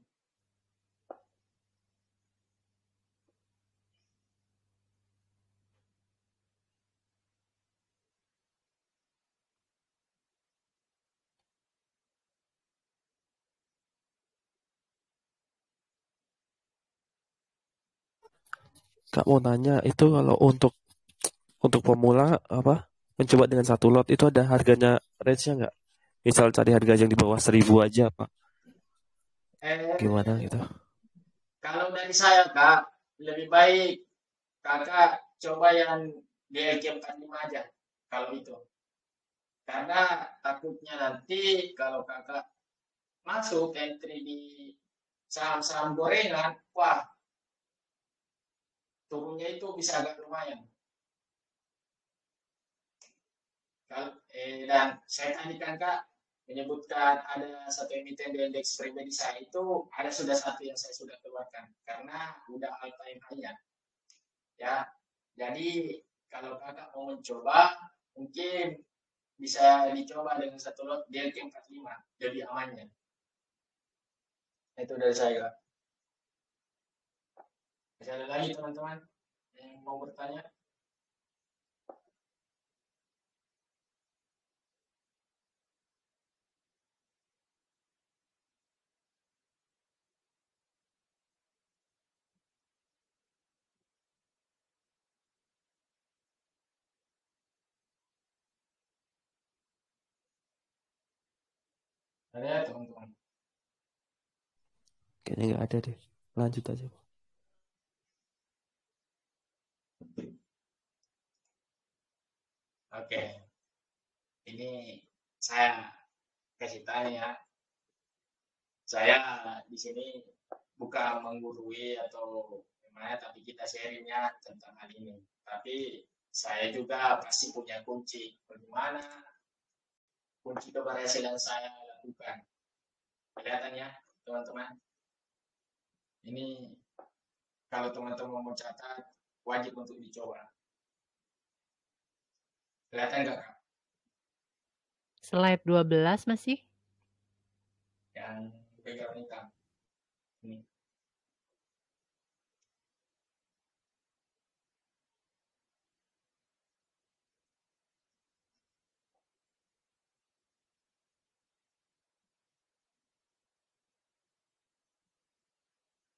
Kak mau nanya itu kalau untuk pemula apa mencoba dengan satu lot itu ada harganya range-nya nggak? Misal cari harga yang di bawah 1.000 aja apa? Gimana gitu? Kalau dari saya Kak, lebih baik Kakak coba yang DLQ 45 aja kalau itu. Karena takutnya nanti kalau Kakak masuk entry di saham-saham gorengan, wah turunnya itu bisa agak lumayan. Dan saya tadi kan Kak menyebutkan ada satu emiten di indeks pribadi saya itu ada sudah satu yang saya sudah keluarkan karena udah all time high-nya. Ya, jadi kalau Kakak mau mencoba mungkin bisa dicoba dengan satu lot DLQ 45 jadi amannya. Itu dari saya Kak. Masih ada lagi teman-teman yang mau bertanya? Ada ya teman-teman? Kayaknya nggak ada deh. Lanjut aja. Oke, ini saya kasih tanya ya. Saya di sini bukan menggurui atau gimana, tapi kita sharingnya tentang hal ini. Tapi saya juga pasti punya kunci. Bagaimana kunci keberhasilan saya lakukan? Kelihatan ya, teman-teman. Ini kalau teman-teman mau catat, wajib untuk dicoba. Kelihatan nggak, Kak? Slide 12 masih? Yang background hitam. Ini.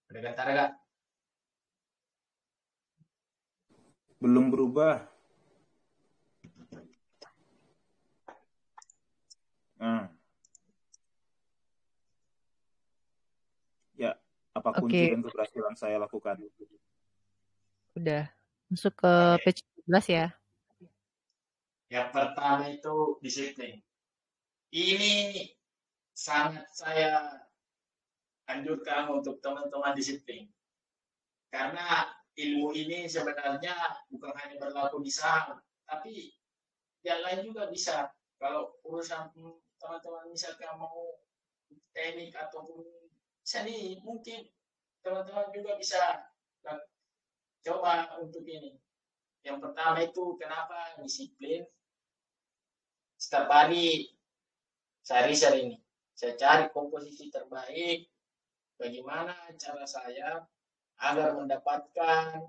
Udah gentar nggak? Belum berubah. Nah. Ya, apa kunci Oke, dan keberhasilan saya lakukan? udah. Masuk ke Oke. page 12 ya. Yang pertama itu disiplin. Ini sangat saya anjurkan untuk teman-teman disiplin. Karena ilmu ini sebenarnya bukan hanya berlaku di saham, tapi yang lain juga bisa. Kalau urusan teman-teman misalkan mau teknik ataupun seni, mungkin teman-teman juga bisa coba untuk ini. Yang pertama itu kenapa disiplin? Setiap hari saya riset ini. Saya cari komposisi terbaik, bagaimana cara saya agar mendapatkan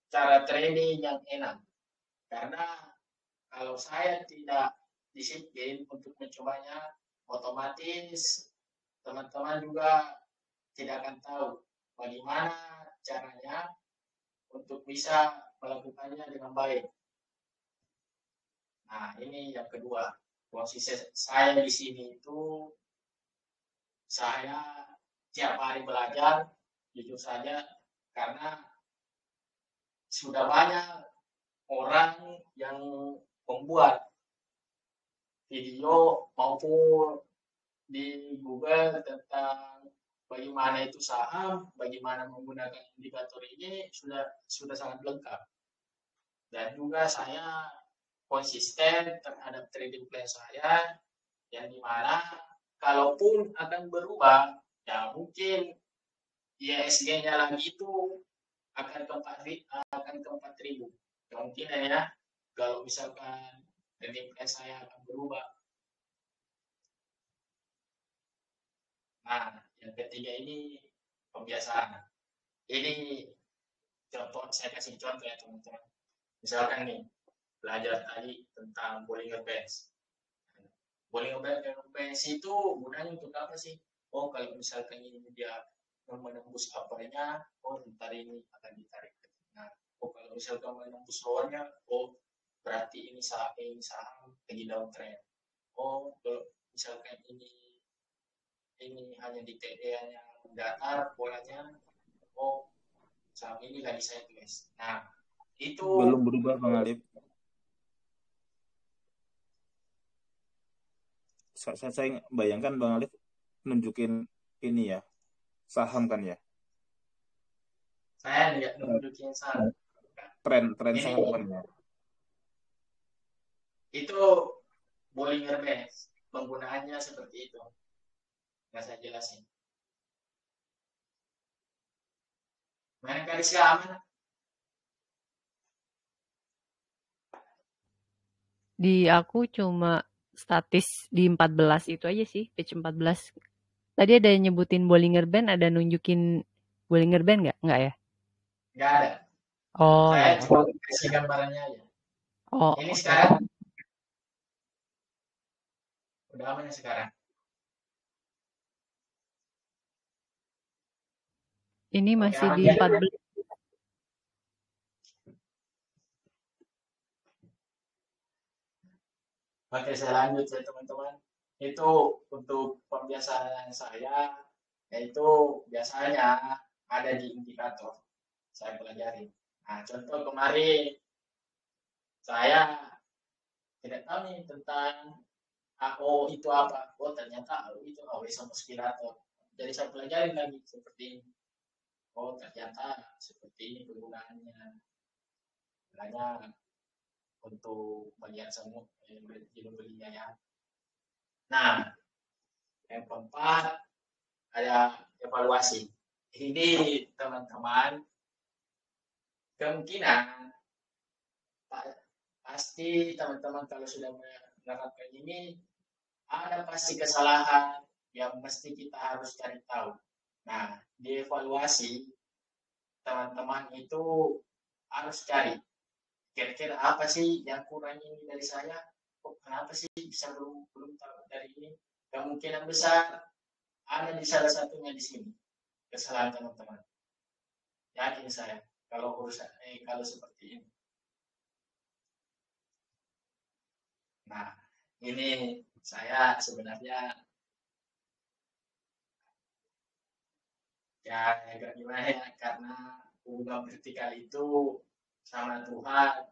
cara trading yang enak. Karena kalau saya tidak disiplin untuk mencobanya, otomatis teman-teman juga tidak akan tahu bagaimana caranya untuk bisa melakukannya dengan baik. Nah, ini yang kedua. Posisi saya di sini itu saya tiap hari belajar, jujur saja, karena sudah banyak orang yang membuat video maupun di Google tentang bagaimana itu saham, bagaimana menggunakan indikator ini sudah sangat lengkap. Dan juga saya konsisten terhadap trading plan saya, yang dimana kalaupun akan berubah, ya mungkin ISG-nya lagi itu akan ke 4.000. Kemungkinan ya, kalau misalkan trading plan saya akan berubah. Nah, yang ketiga ini kebiasaan. Ini contoh, saya kasih contoh ya teman-teman. Misalkan nih, belajar tadi tentang Bollinger Bands. Bollinger Bands itu gunanya untuk apa sih? Oh, kalau misalkan ini dia menembus uppernya, oh ntar ini akan ditarik. Nah, oh kalau misalkan menembus lowernya, oh berarti ini saham lagi downtrend. Oh, kalau misalkan ini hanya di TD yang datar polanya, oh saham ini lagi sideways. Nah, itu Belum berubah, Bang Alif. Saya bayangkan Bang Alif nunjukin ini ya, saham kan ya? saya tidak nunjukin saham. Tren Ini saham kan ya? itu Bollinger Bands, penggunaannya seperti itu. Nggak saya jelasin. Mana garis keamanan? Di aku cuma statis di 14 itu aja sih, page 14. Tadi ada yang nyebutin Bollinger Band, ada nunjukin Bollinger Band nggak? Nggak ya? Nggak ada. Oh Saya ya. cuma kasih gambarannya aja. Oh, Ini oke. sekarang udah aman ya sekarang. Ini Oke, masih aman di ya. 14. Oke, saya lanjut ya teman-teman. Itu untuk pembiasaan saya, yaitu biasanya ada di indikator. Saya pelajari. Nah, contoh kemarin saya tidak tahu nih tentang AO itu apa. Oh ternyata AO itu AOS oscillator. Jadi saya pelajari lagi seperti ini. Oh ternyata seperti ini penggunaannya. Makanya untuk melihat semua belinya ya. Nah, yang keempat ada evaluasi. Ini teman-teman kemungkinan pasti teman-teman kalau sudah menerapkan ini ada pasti kesalahan yang mesti kita harus cari tahu. Nah, dievaluasi teman-teman itu harus cari kira-kira apa sih yang kurang ini dari saya? Oh, kenapa sih bisa belum tahu dari ini? Kemungkinan besar ada di salah satunya di sini kesalahan teman-teman. Yakin saya kalau urusan kalau seperti ini. Nah, ini saya sebenarnya ya agak gimana ya, karena hubungan vertikal itu sama Tuhan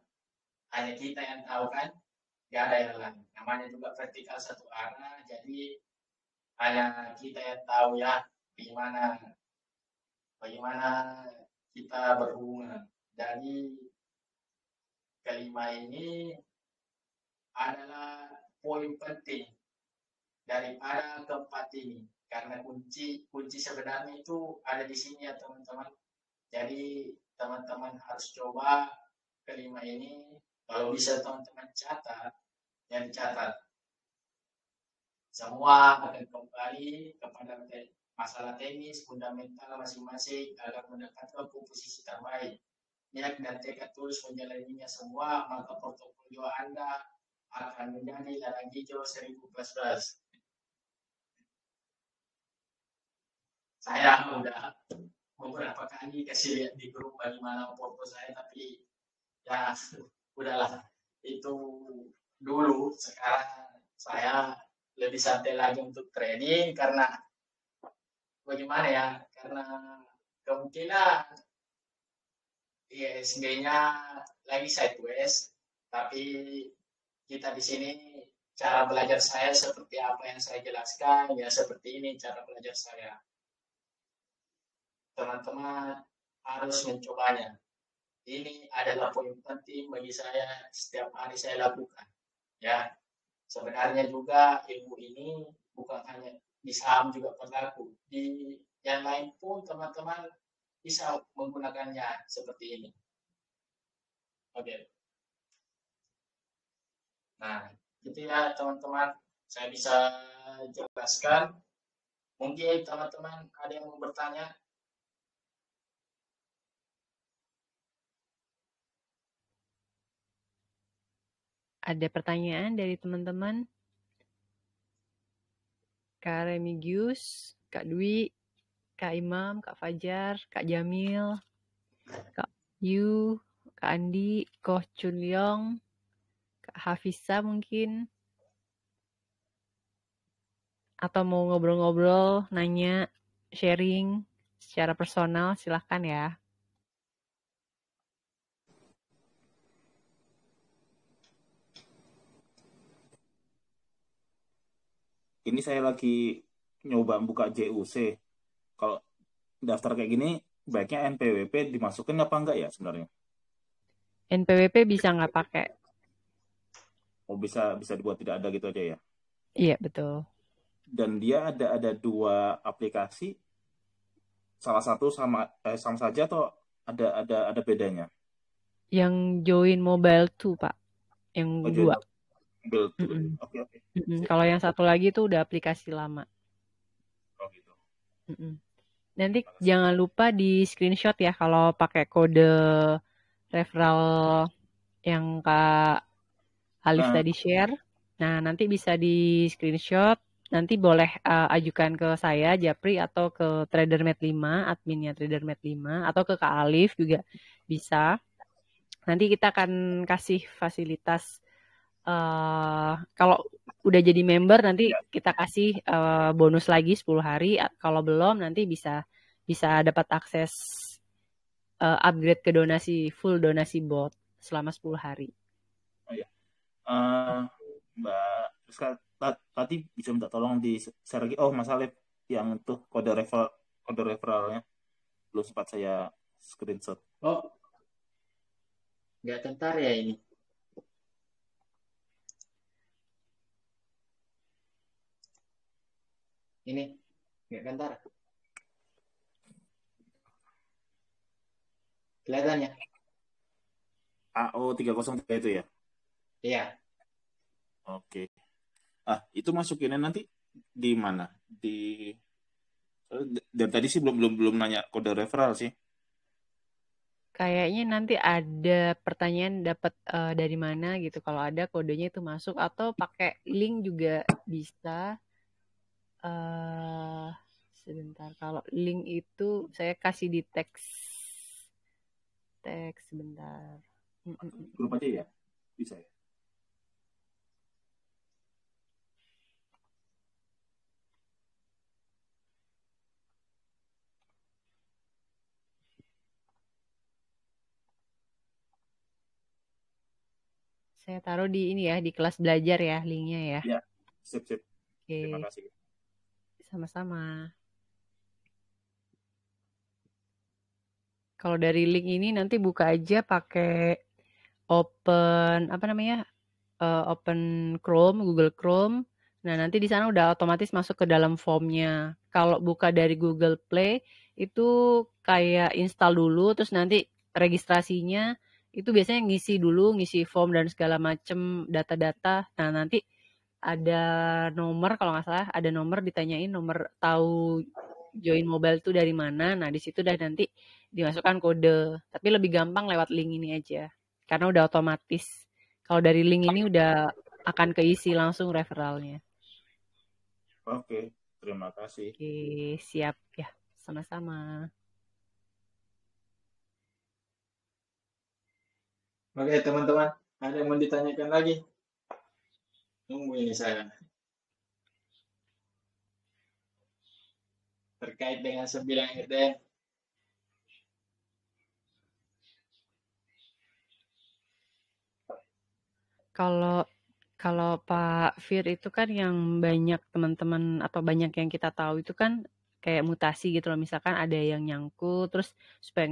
hanya kita yang tahu kan, gak ada yang lain. Namanya juga vertikal satu arah, jadi hanya kita yang tahu ya bagaimana kita berhubungan. Jadi kelima ini adalah poin penting daripada keempat ini, karena kunci sebenarnya itu ada di sini ya teman-teman. Jadi teman-teman harus coba kelima ini, kalau bisa teman-teman catat, yang dicatat. Semua akan kembali kepada masalah teknis fundamental masing-masing agar mendapatkan komposisi terbaik. Niat dan tekad tulus menjalaninya semua, maka portofolio Anda akan menjadi ladang hijau 1014. Saya udah beberapa kali kasih lihat di grup bagaimana foto saya, tapi ya udahlah, itu dulu. Sekarang saya lebih santai lagi untuk trading karena bagaimana ya, karena kemungkinan ISG-nya lagi sideways, tapi kita di sini cara belajar saya seperti apa yang saya jelaskan, ya seperti ini cara belajar saya. Teman-teman harus mencobanya. Ini adalah poin penting bagi saya, setiap hari saya lakukan. Ya, sebenarnya juga ilmu ini bukan hanya di saham juga berlaku. Di yang lain pun teman-teman bisa menggunakannya seperti ini. Oke. Nah, gitu ya teman-teman. Saya bisa jelaskan. Mungkin teman-teman ada yang mau bertanya? Ada pertanyaan dari teman-teman? Kak Remigius, Kak Dwi, Kak Imam, Kak Fajar, Kak Jamil, Kak Yu, Kak Andi, Koh Chun Leong, Kak Hafisa mungkin. Atau mau ngobrol-ngobrol, nanya, sharing secara personal, silahkan ya. Ini saya lagi nyoba buka JUC. Kalau daftar kayak gini, baiknya NPWP dimasukin apa enggak ya sebenarnya? NPWP bisa nggak pakai? Oh, bisa dibuat tidak ada gitu aja ya? Iya, betul. Dan dia ada dua aplikasi, salah satu sama saja atau ada bedanya? Yang join mobile tuh, Pak. Yang Oh, dua. Mobile tuh. Oke. Kalau yang satu lagi tuh udah aplikasi lama. Oh gitu. Nanti jangan lupa di screenshot ya kalau pakai kode referral yang Kak Alif tadi share. Nah, nanti bisa di screenshot. Nanti boleh ajukan ke saya, Japri, atau ke TraderMate 5, adminnya TraderMate 5, atau ke Kak Alif juga bisa. Nanti kita akan kasih fasilitas, kalau udah jadi member nanti kita kasih bonus lagi 10 hari. Kalau belum nanti bisa dapat akses upgrade ke full donasi bot selama 10 hari. Oh ya. Mbak Rizka, tadi bisa minta tolong di share lagi. Oh, Mas Alif, yang itu kode referralnya belum sempat saya screenshot. Oh, nggak tentar ya ini. Ini nggak tentar. Kelihatannya. AO303 itu ya? Iya. Oke. Itu masukinnya nanti di mana? Dan tadi sih belum nanya kode referral sih. Kayaknya nanti ada pertanyaan dapat dari mana gitu. Kalau ada kodenya itu masuk atau pakai link juga bisa. Sebentar, kalau link itu saya kasih di teks sebentar. Grup aja ya? Bisa ya? Saya taruh di ini ya, di kelas belajar ya, linknya ya. Ya, sip. Oke. Terima kasih. Sama-sama. Kalau dari link ini nanti buka aja pakai open open Chrome, Google Chrome. Nah, nanti di sana udah otomatis masuk ke dalam formnya. Kalau buka dari Google Play itu kayak install dulu, terus nanti registrasinya itu biasanya ngisi form dan segala macem data-data. Nah, nanti ada nomor, kalau nggak salah ada nomor, ditanyain nomor tahu join mobile itu dari mana. Nah, di situ udah nanti dimasukkan kode. Tapi lebih gampang lewat link ini aja. Karena udah otomatis. Kalau dari link ini udah akan keisi langsung referralnya. Oke, terima kasih. Oke, siap ya. Sama-sama. Oke, teman-teman. Ada yang mau ditanyakan lagi? Tunggu ini saya. Terkait dengan 9 RDN. Kalau Pak Fir itu kan yang banyak teman-teman atau banyak yang kita tahu itu kan kayak mutasi gitu loh. Misalkan ada yang nyangkut, terus supaya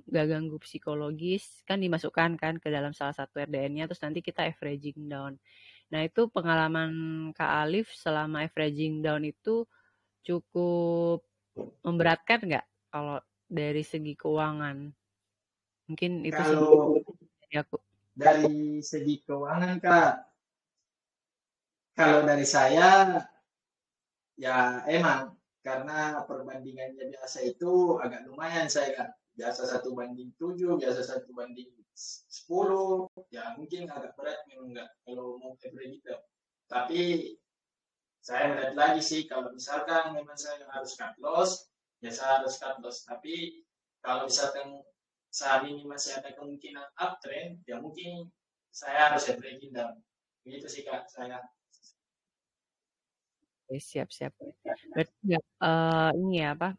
nggak ganggu psikologis, kan dimasukkan kan ke dalam salah satu RDN-nya, terus nanti kita averaging down. Nah, itu pengalaman Kak Alif selama averaging down itu cukup memberatkan nggak kalau dari segi keuangan? Mungkin itu sih dari aku. Dari segi keuangan, Kak, kalau dari saya, ya emang karena perbandingannya biasa itu agak lumayan saya, Kak. Biasa 1:7, biasa 1:10, ya mungkin agak berat memang nggak kalau mau average gitu. Tapi saya melihat lagi sih, kalau misalkan memang saya harus cut loss, ya saya harus cut loss. Tapi kalau misalkan saat ini masih ada kemungkinan uptrend, ya mungkin saya harus averaging down. Begitu sih, Kak, saya. Siap. Berarti ini ya apa?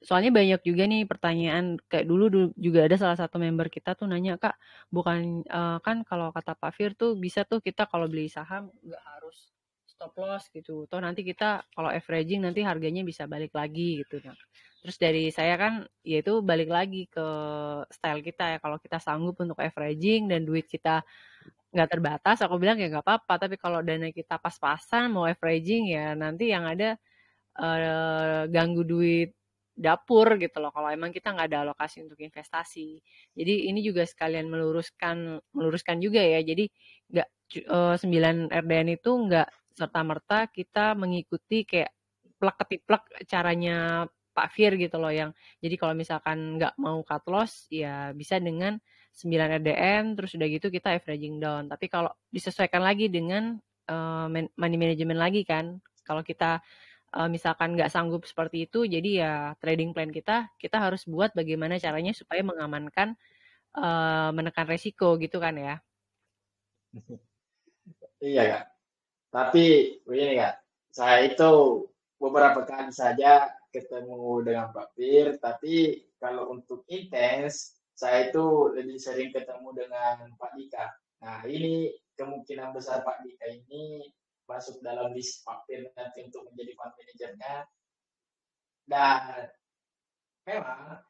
Soalnya banyak juga nih pertanyaan kayak dulu juga ada salah satu member kita tuh nanya, Kak, bukan kan kalau kata Pak Fir tuh bisa tuh kita kalau beli saham nggak harus stop loss gitu. Toh nanti kita kalau averaging nanti harganya bisa balik lagi gitu. Nah, terus dari saya kan ya itu balik lagi ke style kita ya. Kalau kita sanggup untuk averaging dan duit kita nggak terbatas, aku bilang ya nggak apa-apa. Tapi kalau dana kita pas-pasan mau averaging ya nanti yang ada ganggu duit dapur gitu loh kalau emang kita nggak ada alokasi untuk investasi. Jadi ini juga sekalian meluruskan juga ya. Jadi nggak 9 RDN itu nggak serta-merta kita mengikuti kayak plek ketiplek caranya Pak Fir gitu loh yang jadi kalau misalkan nggak mau cut loss ya bisa dengan 9 RDN terus udah gitu kita averaging down. Tapi kalau disesuaikan lagi dengan money management lagi kan. Kalau kita misalkan nggak sanggup seperti itu, jadi ya trading plan kita harus buat bagaimana caranya supaya mengamankan, menekan resiko gitu kan ya. Iya, Kak. Tapi begini, Kak, saya itu beberapa kali saja ketemu dengan Pak Fir, tapi kalau untuk intens, saya itu lebih sering ketemu dengan Pak Dika. Nah, ini kemungkinan besar Pak Dika ini masuk dalam list Pak Fir nanti untuk menjadi fund manajernya. Dan memang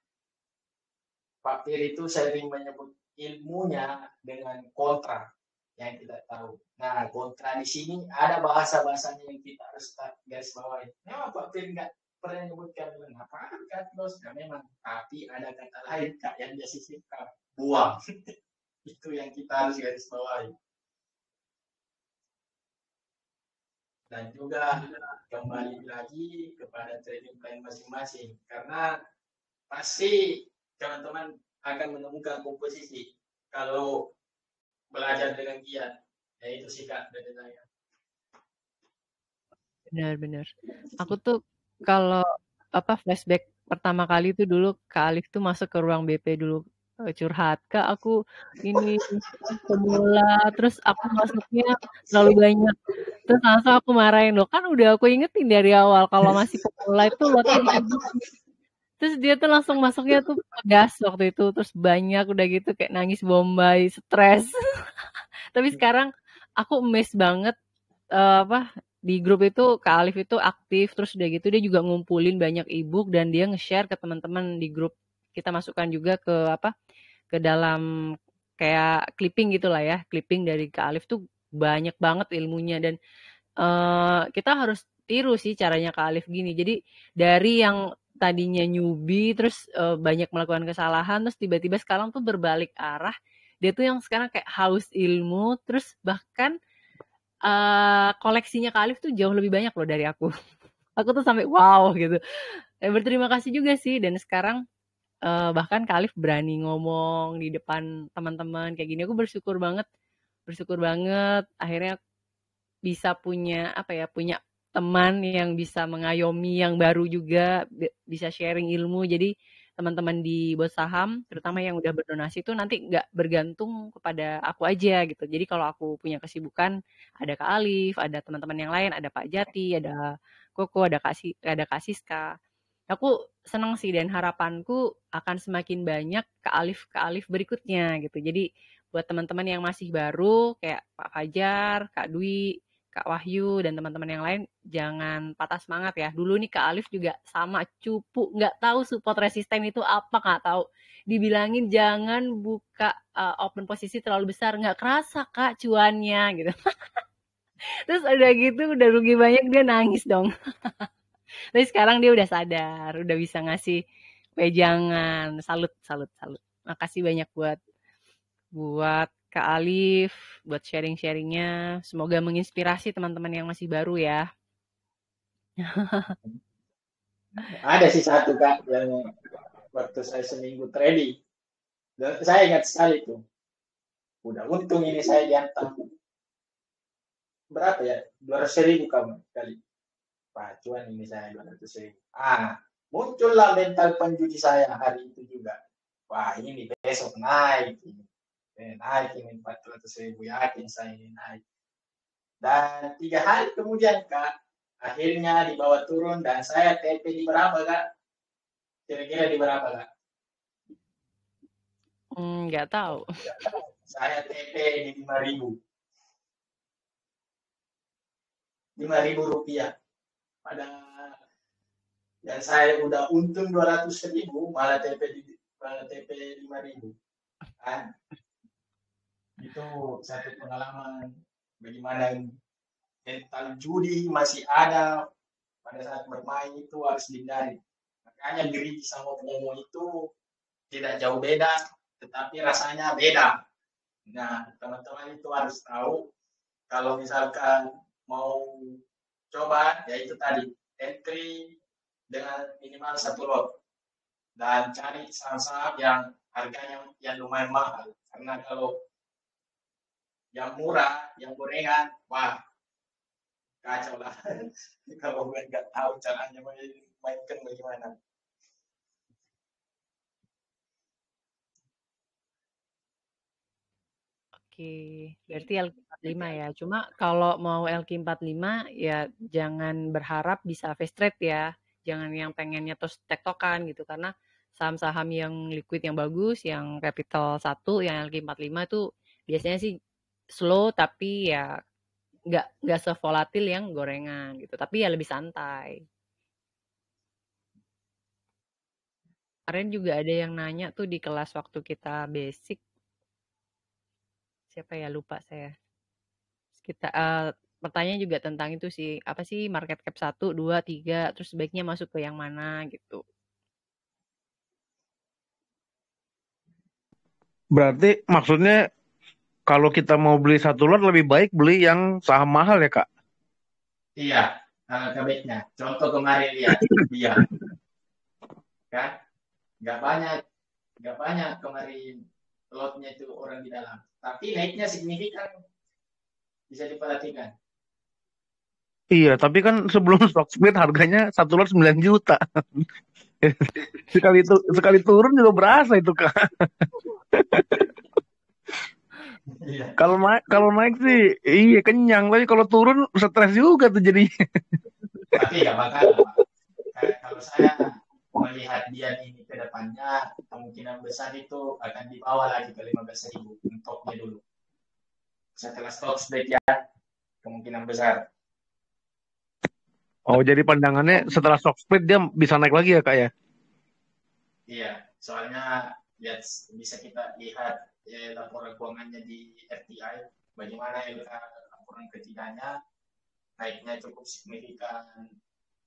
Pak Fir itu sering menyebut ilmunya dengan kontra yang kita tahu. Nah, kontra di sini ada bahasa-bahasanya yang kita harus garis bawahi. Memang Pak Fir nggak pernah menyebutkan kenapa kan bosnya memang, tapi ada kata lain Kak yang dia sisipkan, buang. Itu yang kita harus garis bawahi. Dan juga kembali lagi kepada trading plan masing-masing, karena pasti teman-teman akan menemukan komposisi kalau belajar dengan giat, yaitu sikap dari saya. Benar-benar. Aku tuh kalau flashback pertama kali tuh dulu Kak Alif tuh masuk ke ruang BP dulu curhat, Kak aku ini pemula, terus aku masuknya terlalu banyak, terus langsung aku marahin, loh kan udah aku ingetin dari awal kalau masih pemula itu lotnya dikit. Terus dia tuh langsung masuknya tuh gas waktu itu, terus banyak udah gitu kayak nangis bombay, stres. Tapi sekarang aku amazed banget di grup itu Kak Alif itu aktif, terus udah gitu dia juga ngumpulin banyak ebook dan dia nge-share ke teman-teman di grup. Kita masukkan juga ke dalam kayak clipping gitulah ya, clipping dari Kak Alif tuh banyak banget ilmunya dan kita harus tiru sih caranya Kak Alif gini. Jadi dari yang tadinya newbie terus banyak melakukan kesalahan terus tiba-tiba sekarang tuh berbalik arah. Dia tuh yang sekarang kayak haus ilmu terus bahkan koleksinya Kak Alif tuh jauh lebih banyak loh dari aku. Aku tuh sampai wow gitu. Berterima kasih juga sih dan sekarang bahkan Kak Alif berani ngomong di depan teman-teman kayak gini. Aku bersyukur banget akhirnya bisa punya punya teman yang bisa mengayomi yang baru juga, bisa sharing ilmu. Jadi teman-teman di Bos Saham, terutama yang udah berdonasi itu nanti nggak bergantung kepada aku aja gitu. Jadi kalau aku punya kesibukan, ada Kak Alif, ada teman-teman yang lain, ada Pak Jati, ada Koko, ada Kak Siska. Aku senang sih dan harapanku akan semakin banyak Kak Alif berikutnya gitu. Jadi buat teman-teman yang masih baru kayak Pak Fajar, Kak Dwi, Kak Wahyu dan teman-teman yang lain jangan patah semangat ya. Dulu nih Kak Alif juga sama cupu, nggak tahu support resisten itu apa, nggak tahu. Dibilangin jangan buka open posisi terlalu besar, nggak kerasa Kak cuannya gitu. Terus udah gitu udah rugi banyak dia nangis dong. Tapi sekarang dia udah sadar, udah bisa ngasih wejangan. Salut. Makasih banyak buat Kak Alif, buat sharing-sharingnya. Semoga menginspirasi teman-teman yang masih baru ya. Ada sih satu Kak yang waktu saya seminggu trading, dan saya ingat sekali tuh, udah untung ini saya diantar berapa ya, 200.000 kali. Wah, cuan ini saya 200.000. Muncullah mental penjudi saya hari itu juga. Wah, ini besok naik ini. Naik ini 400.000, yakin saya ini naik. Dan 3 hari kemudian Kak, akhirnya dibawa turun dan saya TP di berapa Kak? Kira-kira di berapa Kak? Nggak tahu. Saya TP di 5.000. 5.000 rupiah. Dan saya udah untung 200.000, malah TP 5.000. Kan? Itu satu pengalaman bagaimana mental judi masih ada pada saat bermain itu harus dihindari. Makanya Grigi sama Momo itu tidak jauh beda, tetapi rasanya beda. Nah, teman-teman itu harus tahu kalau misalkan mau coba, yaitu tadi entry dengan minimal 1 lot dan cari saham-saham yang harganya yang lumayan mahal, karena kalau yang murah, yang gorengan, wah kacau lah. Kalau gue nggak tahu caranya mainkan bagaimana. Oke, berarti LQ45 ya. Cuma kalau mau LQ45 ya jangan berharap bisa fast trade ya. Jangan yang pengennya terus tektokan gitu karena saham-saham yang liquid yang bagus, yang capital 1, yang LQ45 itu biasanya sih slow tapi ya nggak sevolatil yang gorengan gitu. Tapi ya lebih santai. Kemarin juga ada yang nanya tuh di kelas waktu kita basic. Siapa ya, lupa saya. Kita pertanyaan juga tentang itu sih. Apa sih market cap 1, 2, 3, terus sebaiknya masuk ke yang mana gitu. Berarti maksudnya kalau kita mau beli satu lot lebih baik beli yang saham mahal ya Kak? Iya, alangkah baiknya. Contoh kemarin lihat, iya, kan? Nggak banyak kemarin lotnya itu orang di dalam. Tapi naiknya signifikan, bisa diperhatikan. Iya, tapi kan sebelum stock split harganya satu lot 9 juta. sekali turun juga berasa itu Kak. Iya. Kalau naik sih iya kenyang, tapi kalau turun stres juga tuh jadi. Tapi nggak bakal. Kalau saya melihat dia ini ke depannya, kemungkinan besar itu akan dibawa lagi ke 15.000 untuknya dulu. Setelah stock split ya, kemungkinan besar. Oh, jadi pandangannya setelah stock split dia bisa naik lagi ya Kak ya? Iya, soalnya bisa kita lihat laporan keuangannya di RTI, bagaimana laporan ketiganya naiknya cukup signifikan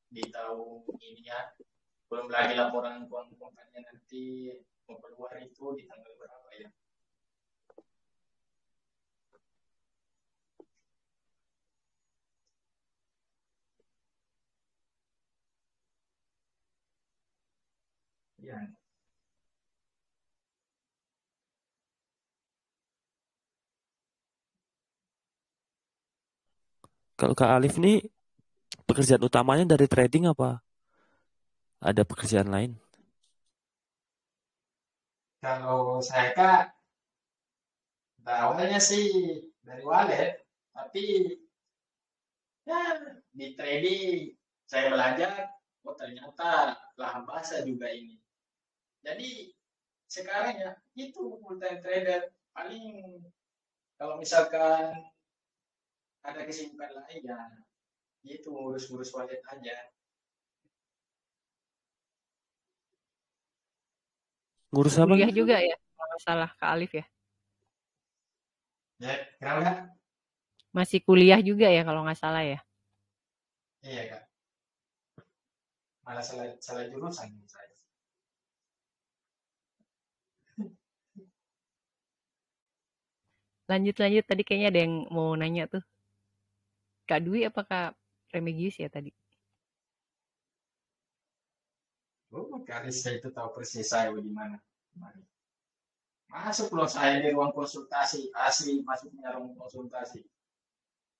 di tahun ini ya. Belum lagi laporan keuangannya nanti mau keluar itu di tanggal berapa ya? Ya. Kalau Kak Alif nih pekerjaan utamanya dari trading apa? Ada pekerjaan lain? Kalau saya Kak, awalnya sih dari wallet, tapi ya di trading saya belajar, oh ternyata lahan basah juga ini. Jadi sekarang ya itu full time trader, paling kalau misalkan ada kesibukan lain ya itu ngurus-ngurus wallet aja. Ngurus Masih apa? kuliah juga ya, kalau nggak salah Kak Alif ya. Ya, kenapa? Masih kuliah juga ya kalau nggak salah ya. Iya Kak, malah salah jurusan saya. Lanjut tadi kayaknya ada yang mau nanya tuh. Kak Dwi apakah Remigius ya tadi? Oh, Karissa itu tahu persis saya bagaimana. Masuk loh saya di ruang konsultasi, asli masuknya ruang konsultasi.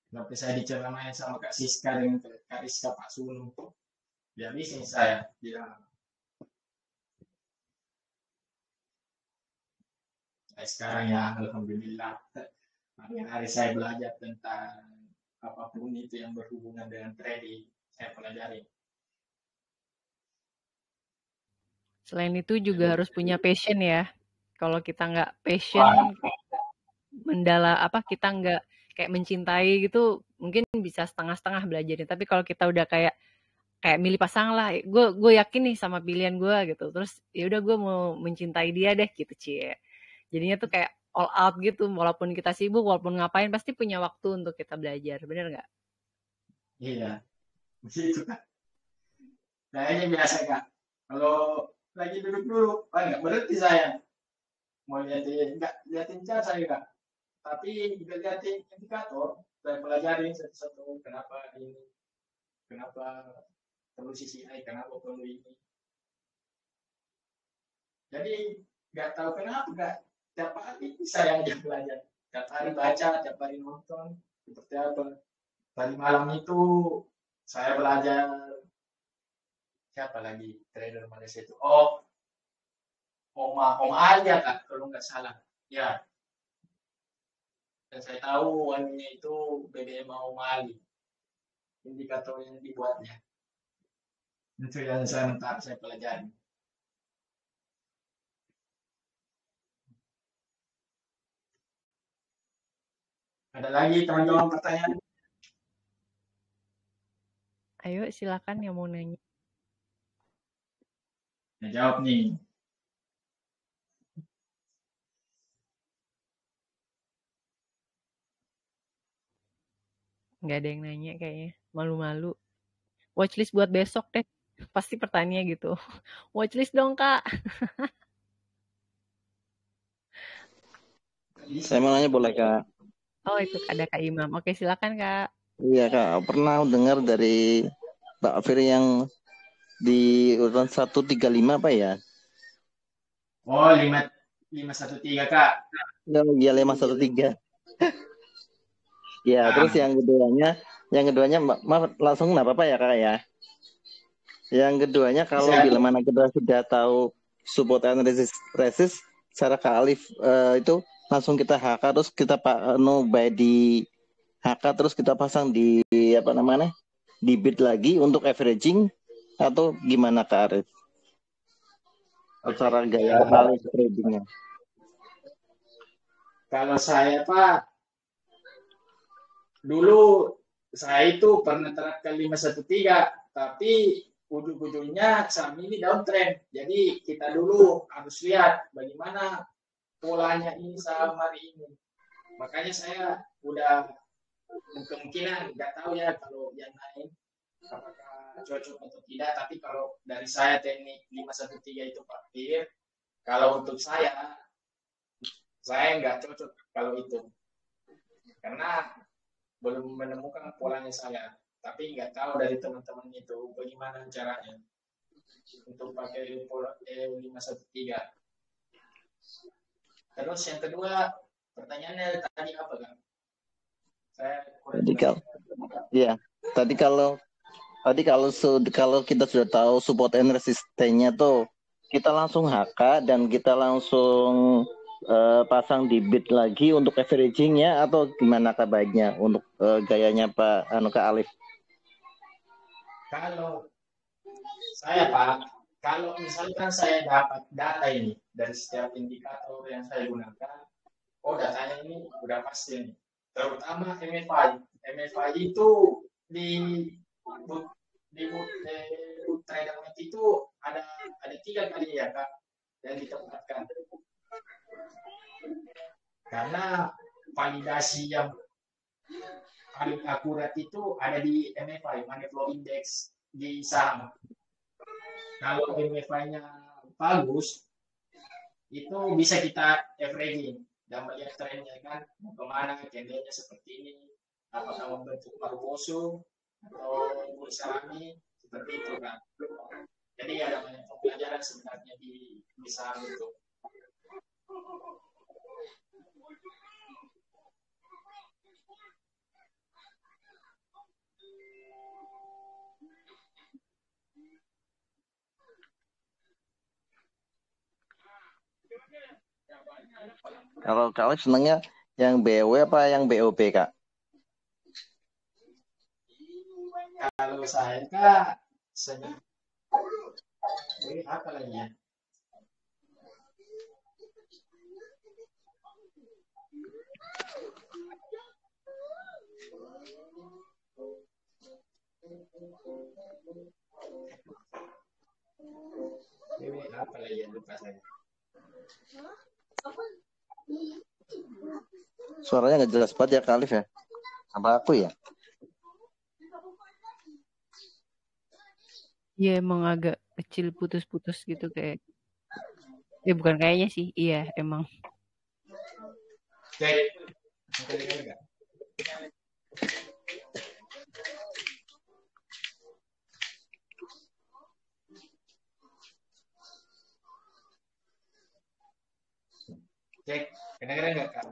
Tapi saya diceramain sama Kak Siska dengan Kak Rizka Pak Sunu. Dia bisnis saya di dalam. Sekarang ya alhamdulillah hari-hari saya belajar tentang apapun itu yang berhubungan dengan trading, saya pelajari. Selain itu juga harus punya passion ya. Kalau kita nggak passion, kita nggak kayak mencintai gitu, mungkin bisa setengah-setengah belajarnya. Tapi kalau kita udah kayak milih pasangan lah, gue yakin nih sama pilihan gue gitu. Terus ya udah gue mau mencintai dia deh gitu cie. Jadinya tuh kayak all out gitu. Walaupun kita sibuk, walaupun ngapain pasti punya waktu untuk kita belajar. Bener nggak? Iya, begitu Kak. Kayaknya biasa Kak. Kalau lagi duduk-duduk, nggak berhenti saya. Mau liatin cat saya Kak. Tapi juga liatin indikator, saya pelajari satu-satu kenapa ini, kenapa perlu CCI, kenapa perlu ini. Jadi nggak tahu kenapa Kak, tiap hari saya aja belajar, tiap hari baca, tiap hari nonton, seperti apa. Tadi malam itu saya belajar siapa lagi trader Malaysia itu? Oh, Om Alia Kak, kalau nggak salah. Ya, dan saya tahu anunya itu BBM Om Ali, indikator yang dibuatnya. Itu yang saya pelajari. Ada lagi teman-teman pertanyaan? Ayo silakan yang mau nanya. Ya, jawab nih. Nggak ada yang nanya kayaknya. Malu-malu. Watchlist buat besok deh. Pasti pertanyaannya gitu. Watchlist dong, Kak. Saya mau nanya boleh Kak? Oh, itu ada Kak Imam. Oke, silakan, Kak. Iya Kak, pernah dengar dari Pak Afir yang di urutan 135 apa ya? Oh, 513 Kak. Iya 513. Ya, terus Nah, yang keduanya maaf langsung nggak apa-apa ya Kak ya. Yang keduanya kalau bisa. bila mana kita sudah tahu support and resist secara Kak Alif itu langsung kita HK terus kita by di HK terus kita pasang di apa namanya? Di bid lagi untuk averaging atau gimana Kak Arif? Cara Oke. gaya Alif tradingnya. Kalau saya Pak, dulu saya itu pernah terapkan 513, tapi ujung-ujungnya saham ini downtrend. Jadi kita dulu harus lihat bagaimana polanya ini saham hari ini. Makanya saya udah kemungkinan nggak tahu ya kalau yang lain apakah cocok atau tidak. Tapi kalau dari saya teknik 513 itu Pak Fir, kalau untuk saya nggak cocok kalau itu karena belum menemukan polanya saya, tapi nggak tahu dari teman-teman itu bagaimana caranya untuk pakai pola 513. Terus yang kedua, pertanyaannya tadi apa kan? Saya kurang Jadi jelas. ya, tadi kalau kita sudah tahu support and resistance-nya tuh kita langsung HK dan kita langsung pasang di bid lagi untuk averaging-nya atau gimana baiknya untuk gayanya Pak Kak Alif? Kalau saya Pak, kalau misalkan saya dapat data ini dari setiap indikator yang saya gunakan, oh datanya ini udah pasti nih. Terutama MFI. MFI itu di trader itu ada 3 kali ya Kak yang ditempatkan. Karena validasi yang paling akurat itu ada di MFI, Money Flow Index di saham. Kalau MFI-nya bagus, itu bisa kita averaging dan melihat trennya kan mau kemana, candlenya seperti ini, apakah membentuk paru kosong atau salami seperti itu kan. Jadi ada banyak pembelajaran sebenarnya di saham itu. Kalau Kak Alif senangnya yang BW apa yang BOP Kak? Kalau saya Kak senang apa lagi ya? Ini apa lagi yang lupa saya? Suaranya nggak jelas banget ya Kak Alif ya? Apa aku ya? Iya, emang agak kecil putus-putus gitu kayak. Ya bukan kayaknya sih. Iya, emang. Cek. Enggak. Cek. Kedengeran enggak Kak?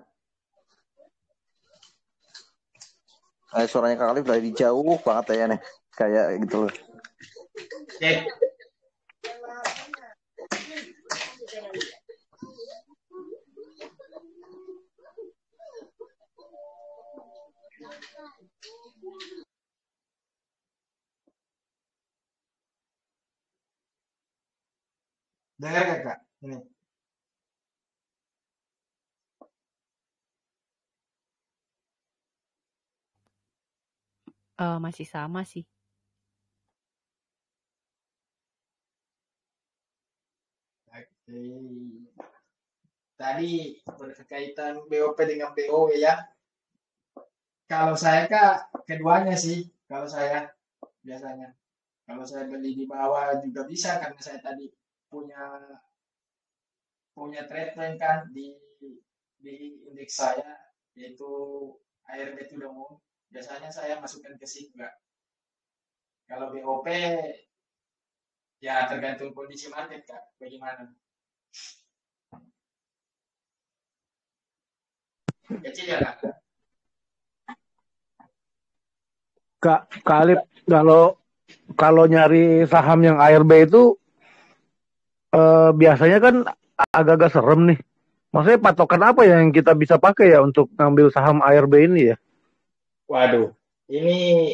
Suaranya Kak Alif dari jauh banget ya nih. Kayak gitu loh. Cek. Dengar nggak Kak? Ini. Masih sama sih. Oke. Tadi berkaitan BOP dengan BOW ya. Kalau saya Kak, keduanya sih. Kalau saya biasanya. Kalau saya beli di bawah juga bisa karena saya tadi punya trade plan kan di indeks saya yaitu ARB to the moon. Biasanya saya masukkan ke situ Kak. Kalau BOP ya tergantung kondisi market Kak. Bagaimana? Kecil ya Kak? Kak Alif, kalau nyari saham yang ARB itu biasanya kan agak-agak serem nih. Maksudnya patokan apa ya yang kita bisa pakai ya untuk ngambil saham ARB ini ya? Waduh, ini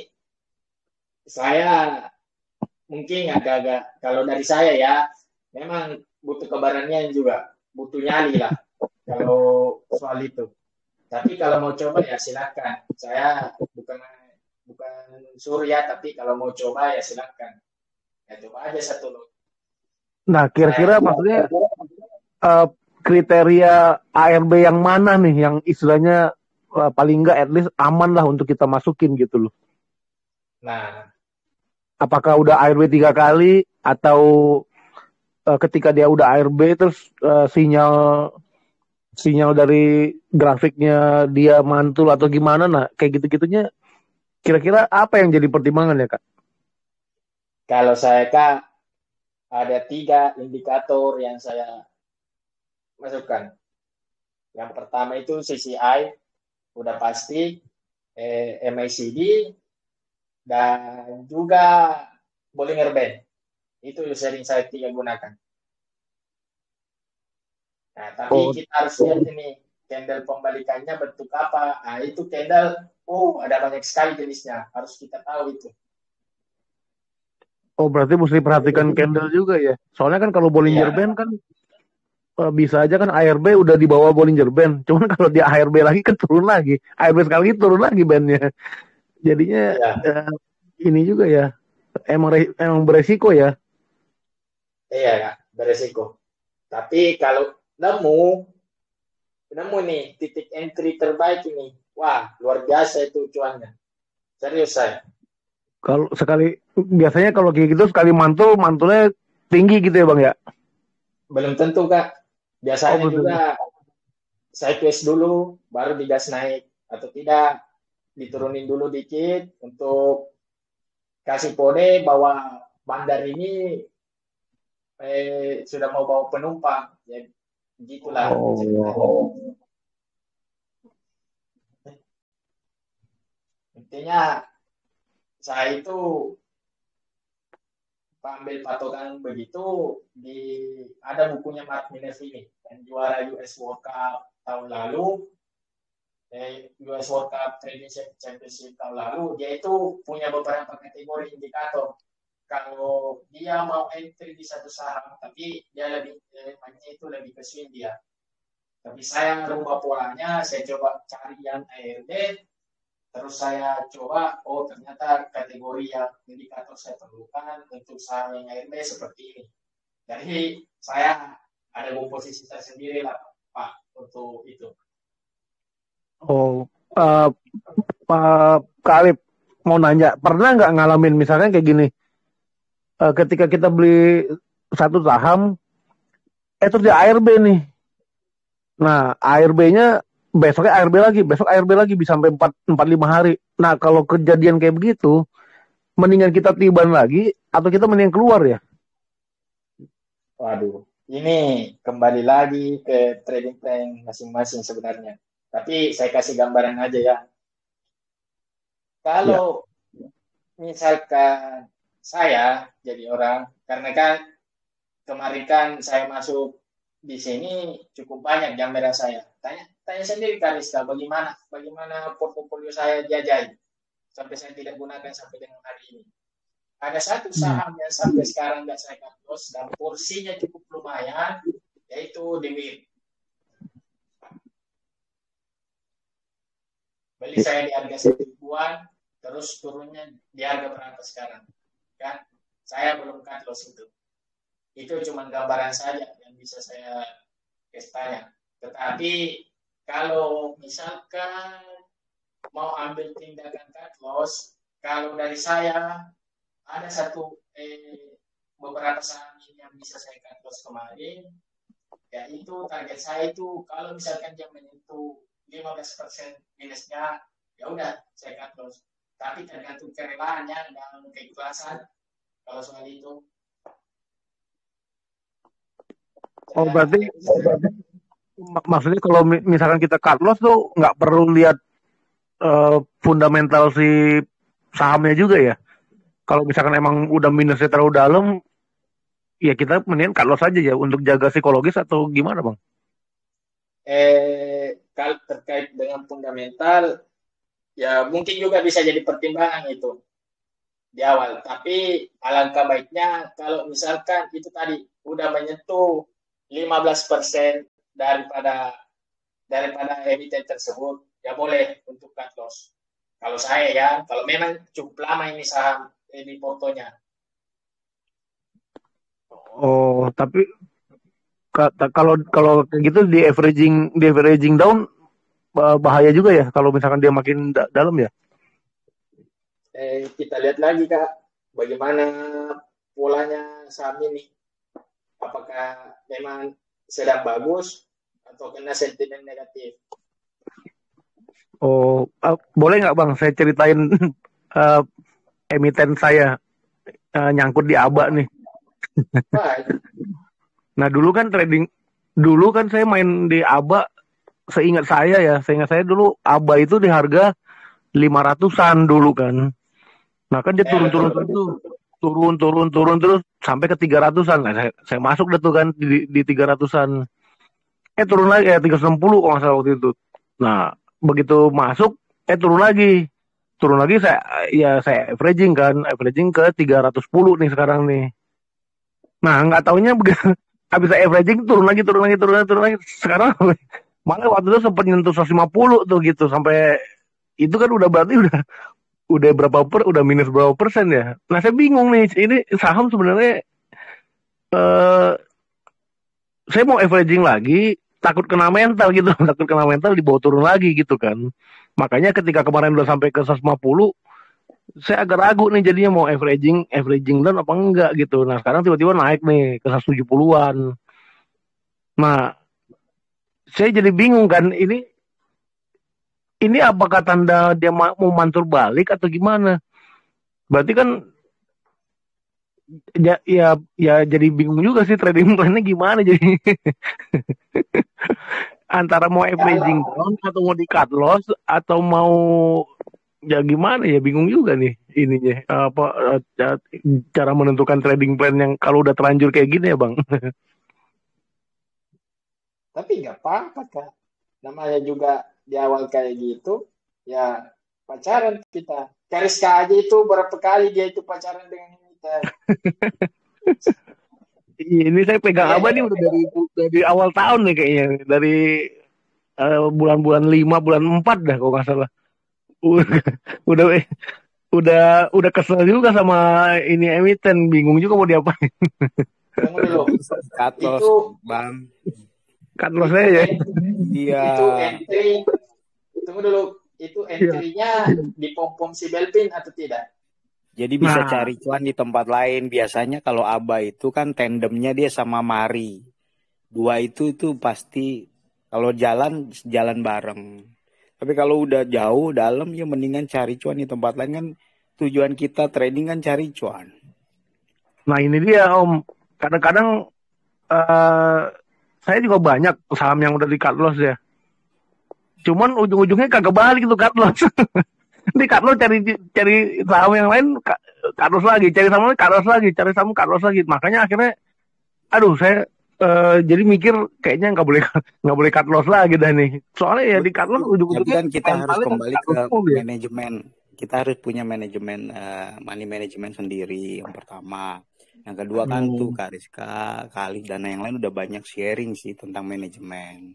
saya mungkin agak-agak, kalau dari saya ya, memang butuh keberanian juga, butuh nyali lah kalau soal itu. Tapi kalau mau coba ya silakan. Saya bukan suruh ya, tapi kalau mau coba ya silakan. Ya coba aja satu lot. Nah, kira-kira maksudnya kriteria ARB yang mana nih yang istilahnya paling enggak at least aman lah untuk kita masukin gitu loh. Nah, apakah udah ARB 3 kali atau ketika dia udah ARB terus sinyal dari grafiknya dia mantul atau gimana, nah kayak gitu-gitunya kira-kira apa yang jadi pertimbangan ya Kak? Kalau saya Kak ada 3 indikator yang saya masukkan. Yang pertama itu CCI, udah pasti, MACD, dan juga Bollinger Band. Itu sering saya 3 gunakan. Nah, tapi kita harus lihat ini candle pembalikannya bentuk apa. Nah, itu candle, ada banyak sekali jenisnya. Harus kita tahu itu. Oh, berarti mesti perhatikan candle juga ya. Soalnya kan kalau Bollinger Band kan bisa aja kan ARB udah di bawah Bollinger Band. Cuman kalau dia ARB lagi kan turun lagi. ARB sekali turun lagi bandnya. Jadinya ini juga ya. Emang beresiko ya. Iya, Kak, beresiko. Tapi kalau nemu nih titik entry terbaik ini, wah luar biasa itu cuannya. Serius saya. Kalau biasanya kalau kayak gitu sekali mantulnya tinggi gitu ya Bang ya? Belum tentu Kak. Biasanya juga sideways dulu, baru digas naik. Atau tidak, diturunin dulu dikit untuk kasih kode bahwa bandar ini sudah mau bawa penumpang. Ya, begitulah. Intinya saya itu ambil patokan begitu ada bukunya Mark Minervini yang juara US World Cup tahun lalu, US World Cup Trading Championship tahun lalu. Dia itu punya beberapa kategori indikator. Kalau dia mau entry di satu saham, tapi dia lebih ke swing dia. Tapi saya rubah polanya, saya coba cari yang ARB. Terus saya coba, ternyata kategori yang indikator saya perlukan untuk saham yang ARB seperti ini. Jadi saya ada komposisi tersendiri lah Pak untuk itu. Pak Alif mau nanya, pernah nggak ngalamin misalnya kayak gini, ketika kita beli satu saham, terus dia ARB nih. Nah, ARB-nya besoknya ARB lagi, besok ARB lagi bisa sampai 4-5 hari. Nah, kalau kejadian kayak begitu, mendingan kita tiban lagi atau kita mendingan keluar ya? Waduh, ini kembali lagi ke trading plan masing-masing sebenarnya. Tapi saya kasih gambaran aja ya. Kalau misalkan saya jadi orang, karena kan kemarin kan saya masuk di sini cukup banyak gambaran saya. Tanya sendiri Karista, bagaimana portofolio saya jajai sampai saya tidak gunakan sampai dengan hari ini. Ada satu saham yang sampai sekarang nggak saya cut loss dan porsinya cukup lumayan, yaitu DWIR. Beli saya di harga 1.000-an, terus turunnya di harga berapa sekarang, kan? Saya belum cut loss itu. Itu cuma gambaran saja yang bisa saya tanya. Tetapi kalau misalkan mau ambil tindakan cut loss, kalau dari saya ada beberapa saham yang bisa saya cut loss kemarin, yaitu target saya itu kalau misalkan dia menyentuh 15% minusnya, ya udah saya cut loss. Tapi tergantung kerelaannya dan keikhlasan kalau soal itu. Oh berarti maksudnya kalau misalkan kita cut loss tuh nggak perlu lihat fundamental si sahamnya juga ya. Kalau misalkan emang udah minusnya terlalu dalam, ya kita mendingan cut loss aja ya untuk jaga psikologis atau gimana bang? Kalau terkait dengan fundamental, ya mungkin juga bisa jadi pertimbangan itu di awal. Tapi alangkah baiknya kalau misalkan itu tadi udah menyentuh 15% daripada emiten tersebut, ya boleh untuk cut loss. Kalau saya ya, kalau memang cukup lama ini saham ini fotonya. Oh, tapi kalau kayak gitu di averaging down bahaya juga ya kalau misalkan dia makin dalam ya. Kita lihat lagi Kak, bagaimana polanya saham ini. Apakah memang sedang bagus atau kena sentimen negatif? Oh, boleh nggak bang saya ceritain emiten saya nyangkut di ABA nih. Nah dulu kan saya main di ABA, seingat saya dulu ABA itu di harga 500-an dulu kan. Nah kan dia turun terus sampai ke 300-an. Nah, saya masuk deh tuh kan di 300-an. Turun lagi 360 kalau nggak salah waktu itu. Nah, begitu masuk turun lagi saya averaging ke 310 nih sekarang nih. Nah, nggak taunya begitu habis saya averaging turun lagi. Sekarang malah waktu itu sempat nyentuh 150 tuh gitu, sampai itu kan udah berarti udah minus berapa persen ya. Nah saya bingung nih, ini saham sebenarnya saya mau averaging lagi, takut kena mental gitu, dibawa turun lagi gitu kan. Makanya ketika kemarin udah sampai ke 150, saya agak ragu nih jadinya mau averaging down apa enggak gitu. Nah sekarang tiba-tiba naik nih ke 170-an. Nah saya jadi bingung kan, ini apakah tanda dia mau mantul balik atau gimana? Berarti kan ya jadi bingung juga sih trading plan-nya gimana jadi. Antara mau averaging down atau mau di cut loss atau mau ya gimana ya, bingung juga nih ininya cara menentukan trading plan yang kalau udah terlanjur kayak gini ya bang. Tapi nggak apa-apa Kak, namanya juga di awal kayak gitu ya, pacaran kita. Kariska aja itu berapa kali dia itu pacaran dengan kita. Ini saya pegang ABA nih udah dari awal tahun nih kayaknya, dari bulan 5 bulan 4 dah kalau nggak salah. Udah kesel juga sama ini emiten, bingung juga mau diapain. Tunggu dulu. Cut loss, Itu bang. Cut loss saya ya. Iya. Itu entry. Tunggu dulu. Itu entry-nya di pom-pom si Belpin atau tidak? Jadi bisa cari cuan di tempat lain. Biasanya kalau ABA itu kan tandemnya dia sama Mari. Dua itu pasti kalau jalan bareng. Tapi kalau udah jauh dalam ya mendingan cari cuan di tempat lain, kan tujuan kita trading kan cari cuan. Nah ini dia Om, kadang-kadang saya juga banyak saham yang udah di cut loss ya. Cuman ujung-ujungnya kagak balik itu cut loss. Di cut loss cari saham yang lain cut loss lagi, cari saham lain cut loss lagi, cari saham cut loss lagi. Makanya akhirnya saya jadi mikir kayaknya nggak boleh cut loss lagi dah nih. Soalnya ya di cut loss ujung-ujungnya kan kita harus kembali ke manajemen. Kita harus punya manajemen money management sendiri yang pertama. Yang kedua kan tuh Kariska, Khalif dan yang lain udah banyak sharing sih tentang manajemen.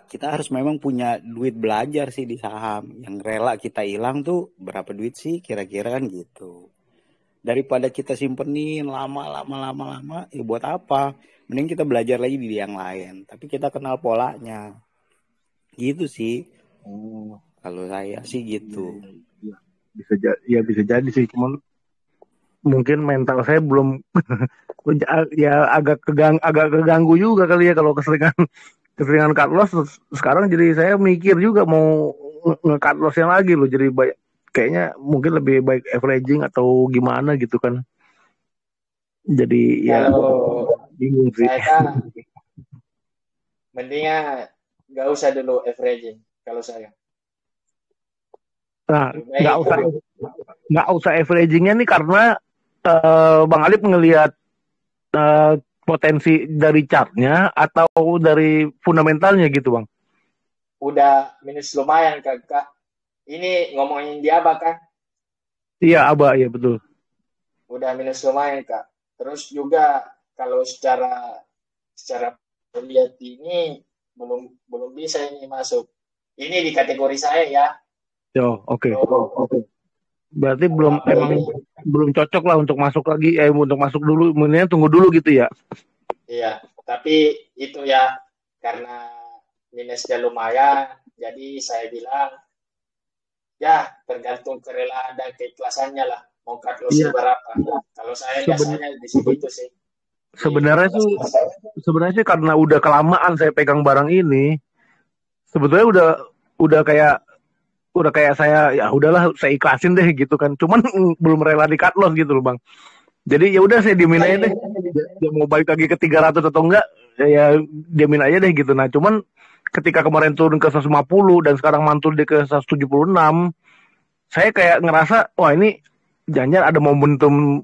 Kita harus memang punya duit belajar sih di saham. Yang rela kita hilang tuh berapa duit sih kira-kira kan gitu. Daripada kita simpenin lama, ya buat apa? Mending kita belajar lagi di yang lain. Tapi kita kenal polanya. Gitu sih. Kalau saya sih gitu. Bisa jadi sih, cuman mungkin mental saya belum ya agak keganggu juga kali ya kalau keseringan cut loss. Sekarang jadi saya mikir juga mau nge-cut loss-nya lagi loh, jadi kayaknya mungkin lebih baik averaging atau gimana gitu kan. Jadi ya bingung sih. Saya mendingan nggak usah dulu averaging kalau saya. Nah, nggak usah averagingnya nih karena Bang Alif ngelihat potensi dari chartnya atau dari fundamentalnya gitu, Bang? Udah minus lumayan, Kak. Ini ngomongin dia Aba kan? Iya, Aba, iya betul. Udah minus lumayan, Kak. Terus juga kalau secara lihat ini belum bisa ini masuk. Ini di kategori saya ya. Yo, oke. Berarti belum cocok lah untuk masuk lagi, untuk masuk dulu, mendingan tunggu dulu gitu ya. Iya, tapi itu ya karena minusnya lumayan, jadi saya bilang ya tergantung kerelaan dan keikhlasannya lah, mau cut loss berapa. Kalau saya biasanya di situ sih. Sebenarnya sih karena udah kelamaan saya pegang barang ini, sebetulnya udah kayak saya ya udahlah saya ikhlasin deh gitu kan. Cuman belum rela di cut loss gitu loh, Bang. Jadi ya udah saya diemin aja deh. Dia mau balik lagi ke 300 atau enggak ya diemin aja deh gitu. Nah, cuman ketika kemarin turun ke 150 dan sekarang mantul dia ke 176, saya kayak ngerasa wah ini jangan ada momentum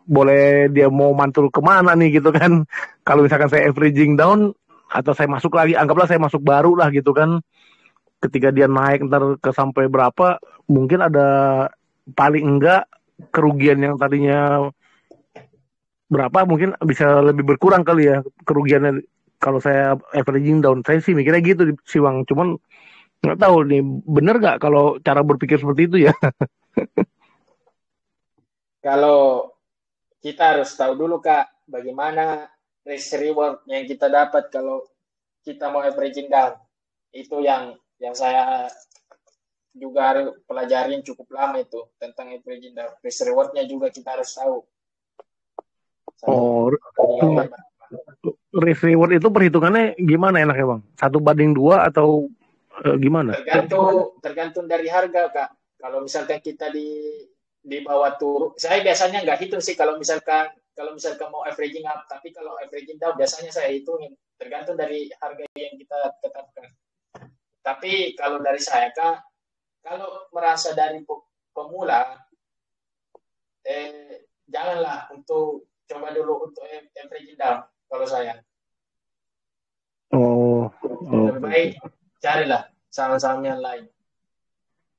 boleh dia mau mantul kemana nih gitu kan. Kalau misalkan saya averaging down atau saya masuk lagi, anggaplah saya masuk baru lah gitu kan. Ketika dia naik ntar ke sampai berapa, mungkin ada paling enggak kerugian yang tadinya berapa mungkin bisa lebih berkurang kali ya kerugiannya kalau saya averaging down. Saya sih mikirnya gitu sih, Bang. Cuman nggak tahu nih bener nggak kalau cara berpikir seperti itu ya. Kalau kita harus tahu dulu, Kak, bagaimana risk reward yang kita dapat kalau kita mau averaging down. Itu yang saya juga pelajarin cukup lama itu tentang averaging down. Risk reward-nya juga kita harus tahu. Risk reward itu perhitungannya gimana enaknya, Bang? 1:2 atau gimana? Tergantung dari harga, Kak. Kalau misalkan kita di bawah turun, saya biasanya nggak hitung sih kalau misalkan mau averaging up, tapi kalau averaging down biasanya saya hitungin tergantung dari harga yang kita tetapkan. Tapi kalau dari saya, Kak, kalau merasa dari pemula, janganlah untuk coba dulu untuk averaging down kalau saya. Lebih baik carilah saham-saham yang lain.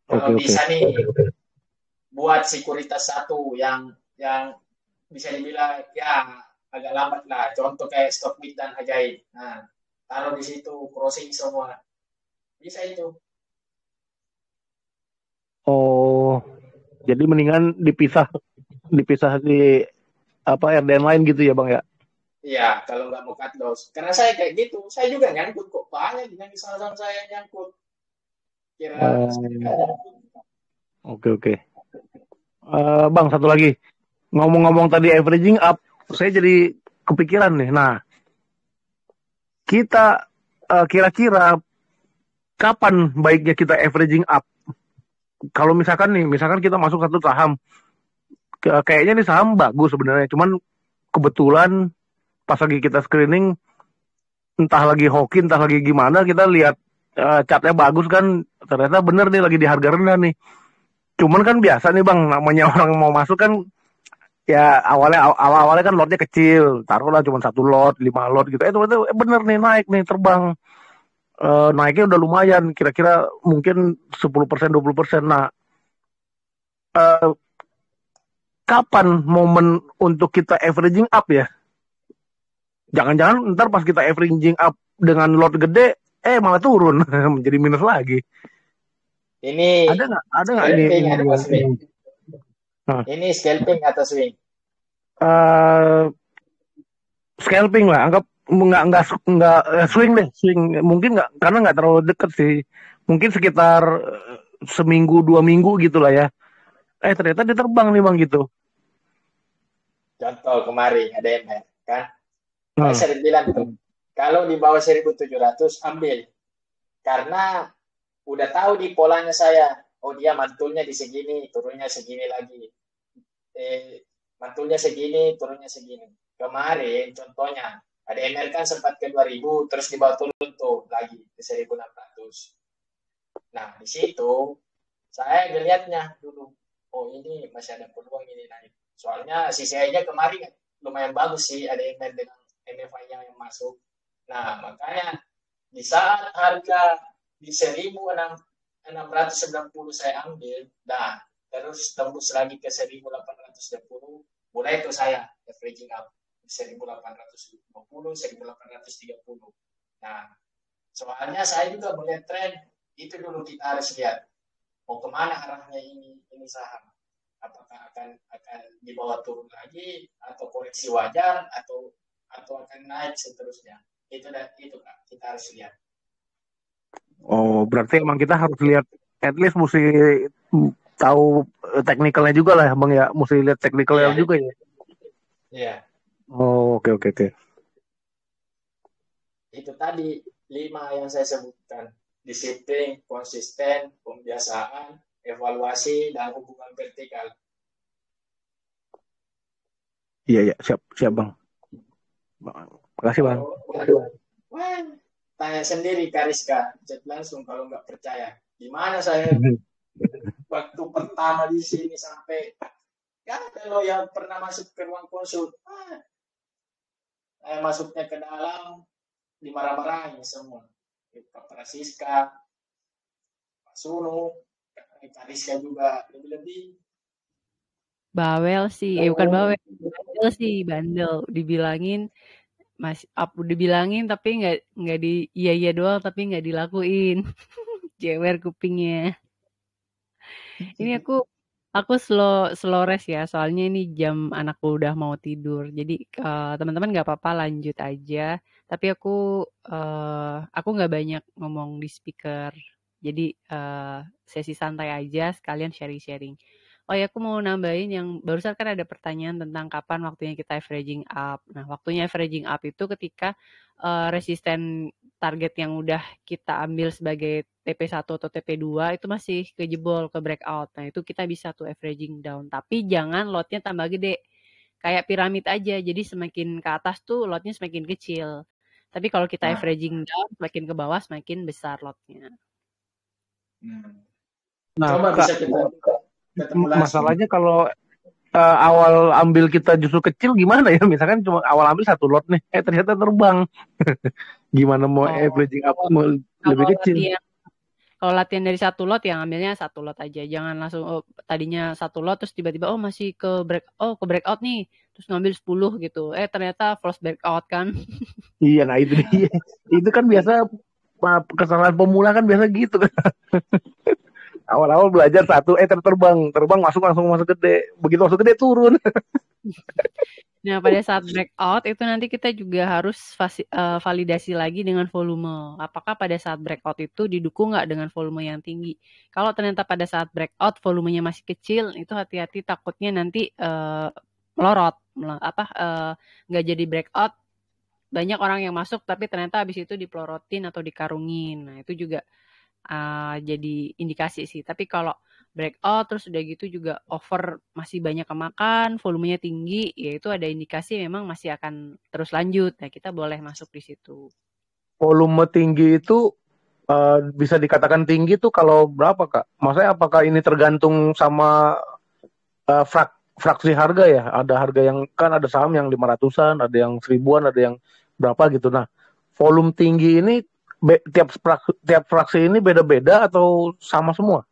Kalau bisa nih buat sekuritas satu yang bisa dibilang ya agak lambat lah. Contoh kayak Stockbit dan Ajaib. Nah, taruh di situ crossing semua. Bisa itu. Jadi mendingan dipisah di RDN lain gitu ya, Bang ya? Iya, kalau nggak mau cut loss. Karena saya kayak gitu, saya juga nyangkut kok banyak yang di saham saya nyangkut. Oke. Bang, satu lagi. Ngomong-ngomong tadi averaging up, saya jadi kepikiran nih. Nah, kita kira-kira kapan baiknya kita averaging up? Kalau misalkan kita masuk satu saham, kayaknya nih saham bagus sebenarnya, cuman kebetulan pas lagi kita screening, entah lagi hoki, entah lagi gimana, kita lihat chartnya bagus kan, ternyata bener nih lagi di harga rendah nih. Cuman kan biasa nih, Bang, namanya orang mau masuk kan, ya awalnya kan lotnya kecil, taruhlah cuma 1 lot, 5 lot gitu. Itu bener nih naik nih terbang. Naiknya udah lumayan, kira-kira mungkin 10%, 20%. Nah, kapan momen untuk kita averaging up ya? Jangan-jangan ntar pas kita averaging up dengan lot gede, malah turun menjadi minus lagi. Ini Ada nggak ini scalping atau jual swing? ini? Nah, Ini scalping atau swing? Scalping lah, anggap nggak swing deh, swing mungkin nggak, karena nggak terlalu deket sih, mungkin sekitar seminggu 2 minggu gitulah ya. Ternyata dia terbang nih bang gitu. Contoh kemarin ada MR kan, saya Nah, sering bilang tuh, kalau di bawah 1.700 ambil, karena udah tahu di polanya saya, oh dia mantulnya di segini, turunnya segini lagi, mantulnya segini, turunnya segini. Kemarin contohnya ada MR kan sempat ke 2.000, terus dibawa turun tuh lagi ke 1.600. Nah di situ saya ngeliatnya dulu, oh ini masih ada peluang ini naik. Soalnya CCI-nya kemarin lumayan bagus sih, ada MR dengan MFI-nya yang masuk. Nah makanya di saat harga di 1.690 saya ambil, nah terus tembus lagi ke 1.810, mulai itu saya averaging up 1.820, 1.830. Nah, soalnya saya juga melihat tren, itu dulu kita harus lihat mau kemana arahnya ini saham. Apakah akan dibawa turun lagi, atau koreksi wajar, atau akan naik seterusnya. Itu Kak, kita harus lihat. oh berarti emang kita harus lihat, at least mesti tahu teknikalnya juga lah bang ya, mesti lihat teknikalnya Iya. juga ya. Iya. Oh oke. Itu tadi 5 yang saya sebutkan: disiplin, konsisten, pembiasaan, evaluasi, dan hubungan vertikal. Iya siap bang. Makasih bang. Wah, tanya sendiri Kariska, chat langsung kalau nggak percaya. Gimana saya waktu pertama di sini sampai ya kalau yang pernah masuk ke ruang konsul, masuknya ke dalam dimarah-marahin semua. Pak Francisca, Pak Sunu, Kariska juga lebih-lebih. Bawel sih, bukan bawel, bandel sih, bandel. Dibilangin dibilangin tapi nggak di iya doang tapi nggak dilakuin. Jewer kupingnya. Ini aku slow rest ya, soalnya ini jam anakku udah mau tidur. Jadi teman-teman nggak apa-apa lanjut aja. Tapi aku nggak banyak ngomong di speaker. Jadi sesi santai aja, sekalian sharing-sharing. Oh ya, aku mau nambahin yang barusan kan ada pertanyaan tentang kapan waktunya kita averaging up. Nah, waktunya averaging up itu ketika resisten target yang udah kita ambil sebagai TP1 atau TP2 itu masih kejebol ke breakout. Nah, itu kita bisa tuh averaging down. Tapi jangan lotnya tambah gede. Kayak piramid aja. Jadi semakin ke atas tuh lotnya semakin kecil. Tapi kalau kita averaging down, semakin ke bawah semakin besar lotnya. Nah, coba Kak, bisa kita ketemu masalahnya kalau awal ambil kita justru kecil gimana ya? Misalkan cuma awal ambil 1 lot nih, ternyata terbang. Gimana mau averaging up lebih kecil? Kalau latihan dari 1 lot yang ambilnya 1 lot aja. Jangan langsung tadinya 1 lot terus tiba-tiba masih ke breakout nih. Terus ngambil 10 gitu. Ternyata false breakout kan. Iya, nah itu dia. Itu kan biasa kesalahan pemula kan biasa gitu kan. Awal-awal belajar 1, terbang masuk gede. Begitu masuk gede turun. Nah, pada saat breakout itu nanti kita juga harus validasi lagi dengan volume. Apakah pada saat breakout itu didukung nggak dengan volume yang tinggi? Kalau ternyata pada saat breakout volumenya masih kecil, itu hati-hati, takutnya nanti melorot, nggak jadi breakout. Banyak orang yang masuk tapi ternyata habis itu dipelorotin atau dikarungin. Nah, itu juga jadi indikasi sih. Tapi kalau breakout terus udah gitu juga over masih banyak kemakan, volumenya tinggi, ya itu ada indikasi memang masih akan terus lanjut. Nah, kita boleh masuk di situ. Volume tinggi itu bisa dikatakan tinggi tuh kalau berapa, Kak? Maksudnya apakah ini tergantung sama fraksi harga ya? Ada harga yang kan ada saham yang 500-an, ada yang 1.000-an, ada yang berapa gitu. Nah, volume tinggi ini tiap fraksi ini beda-beda atau sama semua?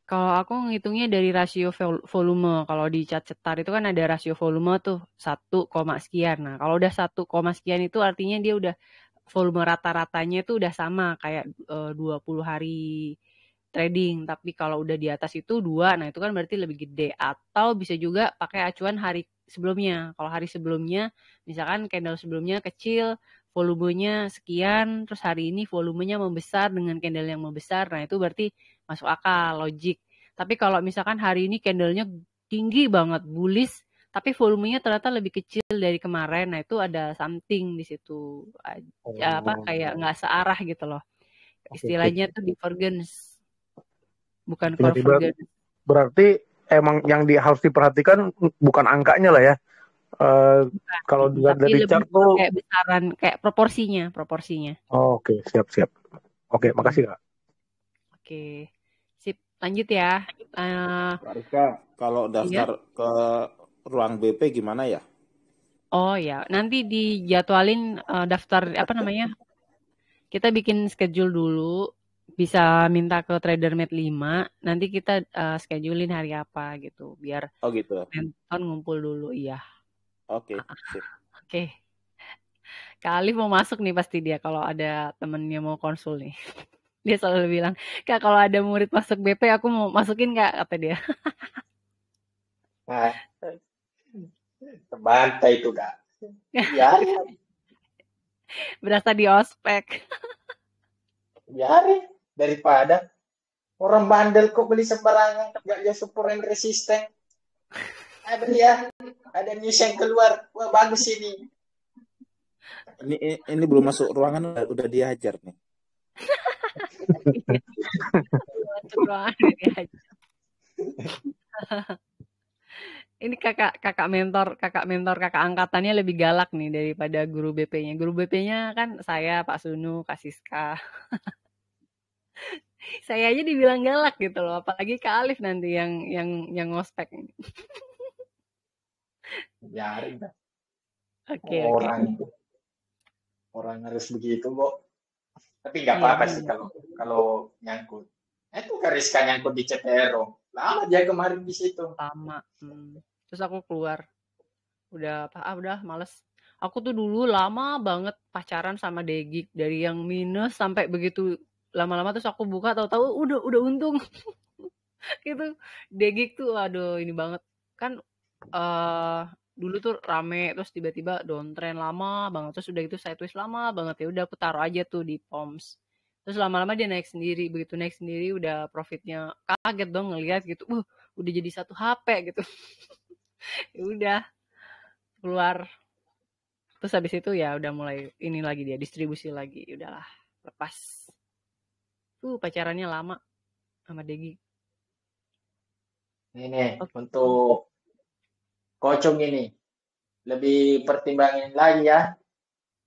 Kalau aku ngitungnya dari rasio volume. Kalau di Chartsetar itu kan ada rasio volume tuh 1, sekian. Nah, kalau udah 1, sekian itu artinya dia udah volume rata-ratanya itu udah sama kayak 20 hari trading, tapi kalau udah di atas itu 2, nah itu kan berarti lebih gede. Atau bisa juga pakai acuan hari sebelumnya. Kalau hari sebelumnya, misalkan candle sebelumnya kecil, volumenya sekian, terus hari ini volumenya membesar dengan candle yang membesar, nah itu berarti masuk akal, logik. Tapi kalau misalkan hari ini candlenya tinggi banget, bullish, tapi volumenya ternyata lebih kecil dari kemarin, nah itu ada something di situ. Kayak nggak searah gitu loh. Istilahnya tuh divergence. Bukan convergence. Berarti emang yang harus diperhatikan bukan angkanya lah ya. Kalau dari chart tuh kayak besaran, kayak proporsinya. Oke, siap. Oke, makasih Kak. Oke. Sip, lanjut ya. Rika, kalau daftar ke ruang BP gimana ya? Oh ya, nanti dijadwalin daftar kita bikin schedule dulu. Bisa minta ke TraderMate 5, nanti kita schedulein hari apa gitu, biar gitu. mentor ngumpul dulu, iya. Oke. Kak Alif mau masuk nih pasti dia kalau ada temennya mau konsul nih. Dia selalu bilang, Kak kalau ada murid masuk BP aku mau masukin Kak, kata dia. Nah, terbantai itu Kak. Ya. Berasa di ospek. Biarin. Daripada orang bandel kok beli sembarangan, gak ya support and resisten. Ada news yang keluar, wah bagus ini. Ini belum masuk ruangan udah dihajar nih. Masuk ruangan udah dihajar. Ini kakak mentor kakak angkatannya lebih galak nih daripada guru BP-nya. Guru BP-nya kan saya, Pak Sunu, Kak Siska. Saya aja dibilang galak gitu loh, apalagi Kak Alif nanti yang ngospek ini. Biarin dah. Oke. Orang harus begitu kok. Tapi nggak apa-apa sih kalau nyangkut. Itu Kariska nyangkut di CTRO. Lama dia kemarin di situ. Lama. Terus aku keluar. Udah males. Aku tuh dulu lama banget pacaran sama Degik, dari yang minus sampai begitu lama-lama terus aku buka tahu-tahu udah untung. Gitu. Degik tuh aduh ini banget. Kan dulu tuh rame terus tiba-tiba downtrend lama banget, terus udah gitu sideways lama banget, ya udah aku taruh aja tuh di POMS. Terus lama-lama dia naik sendiri, begitu naik sendiri udah profitnya kaget dong ngelihat gitu. Udah jadi 1 HP gitu. Ya udah keluar. Terus habis itu ya udah mulai ini lagi dia distribusi lagi. Udahlah, lepas. Pacarannya lama sama Degi. Ini untuk Kocong ini lebih pertimbangin lagi ya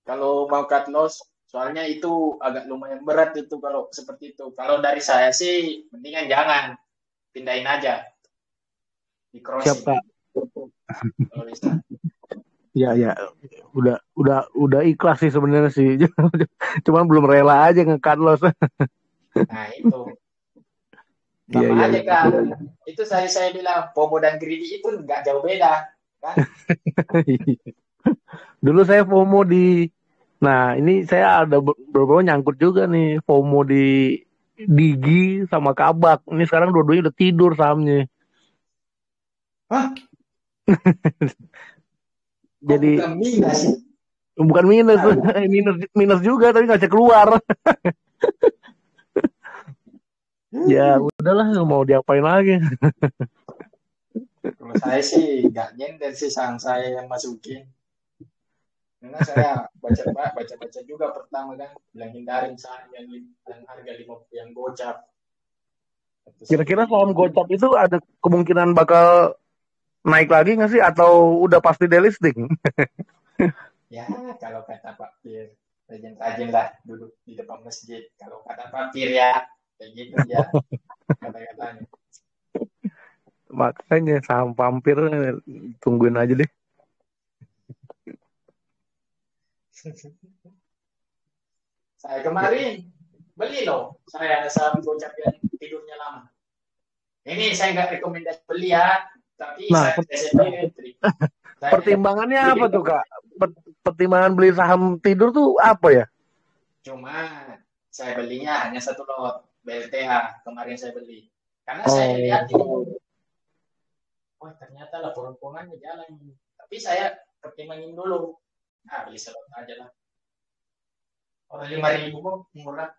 kalau mau cut loss, soalnya itu agak lumayan berat itu kalau seperti itu. Kalau dari saya sih mendingan jangan, pindahin aja di crossing. Siap Kak. Kalau bisa. Ya, udah ikhlas sih sebenarnya sih, cuman belum rela aja nge-cut loss. Nah itu. Sama aja kan. Itu saya bilang FOMO dan greedy itu nggak jauh beda kan. Dulu saya FOMO nah ini saya ada beberapa nyangkut juga nih, FOMO di Digi sama Kabak. Ini sekarang dua-duanya udah tidur sahamnya. Hah? Jadi bukan minus juga, tapi nggak bisa keluar. Ya udahlah, mau diapain lagi. Kalau saya sih nggak nyender sih saham saya yang masukin, karena saya baca juga pertama kan bilang hindarin saham yang harga 50 yang gocap. Kira-kira saham gocap itu ada kemungkinan bakal naik lagi nggak sih, atau udah pasti delisting? Ya kalau kata Pak Pir, rajin-rajin lah duduk di depan masjid. Kalau kata Pak Pir ya kayak gitu ya kata-katanya. Makanya saham vampir tungguin aja deh. Saya kemarin beli loh, saya ada saham gocap yang tidurnya lama. Ini saya nggak rekomendasi beli ya, tapi saya entry. Pertimbangannya apa tuh Kak? Pertimbangan beli saham tidur tuh apa ya? Cuma saya belinya hanya 1 lot BLTH kemarin saya beli. Karena saya lihat itu, wah ternyata laporan keuangannya jalan. Tapi saya pertimbangin dulu. Beli 1 lot aja lah. Orang 5.000 kok murah.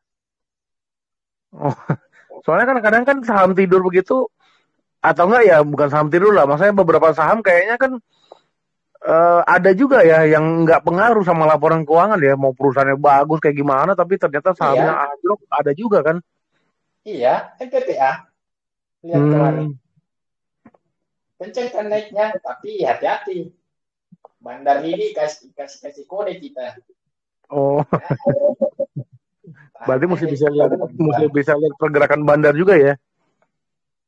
Oh, soalnya kan kadang kan saham tidur begitu, atau enggak ya bukan saham tidur lah, maksudnya beberapa saham kayaknya kan ada juga ya yang nggak pengaruh sama laporan keuangan ya, mau perusahaannya bagus kayak gimana, tapi ternyata sahamnya anjlok, ada juga kan? Iya, PPA. Lihat kemarin. Kenceng kan naiknya, tapi hati-hati. Bandar ini kasih kode kita. Oh. Berarti mesti bisa lihat pergerakan bandar juga ya?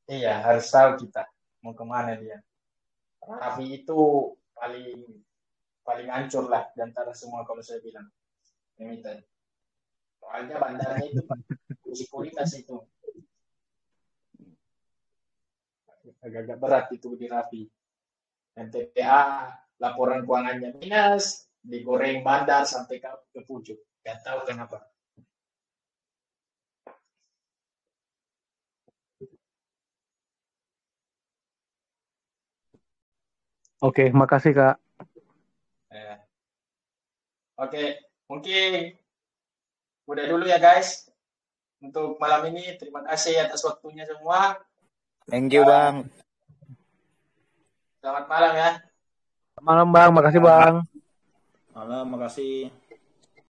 Iya, harus tahu kita mau kemana dia. Rafi itu paling hancur lah di antara semua kalau saya bilang. Emiten. Soalnya bandarnya itu sekuritas itu. Agak berat itu di Rafi. Dan TPA laporan keuangannya minus, digoreng bandar sampai ke pucuk. Gak tahu kenapa. Oke, makasih Kak. Oke, mungkin udah dulu ya guys. Untuk malam ini terima kasih atas waktunya semua. Thank you Bang. Selamat malam ya. Malam Bang, makasih Bang. Malam, makasih.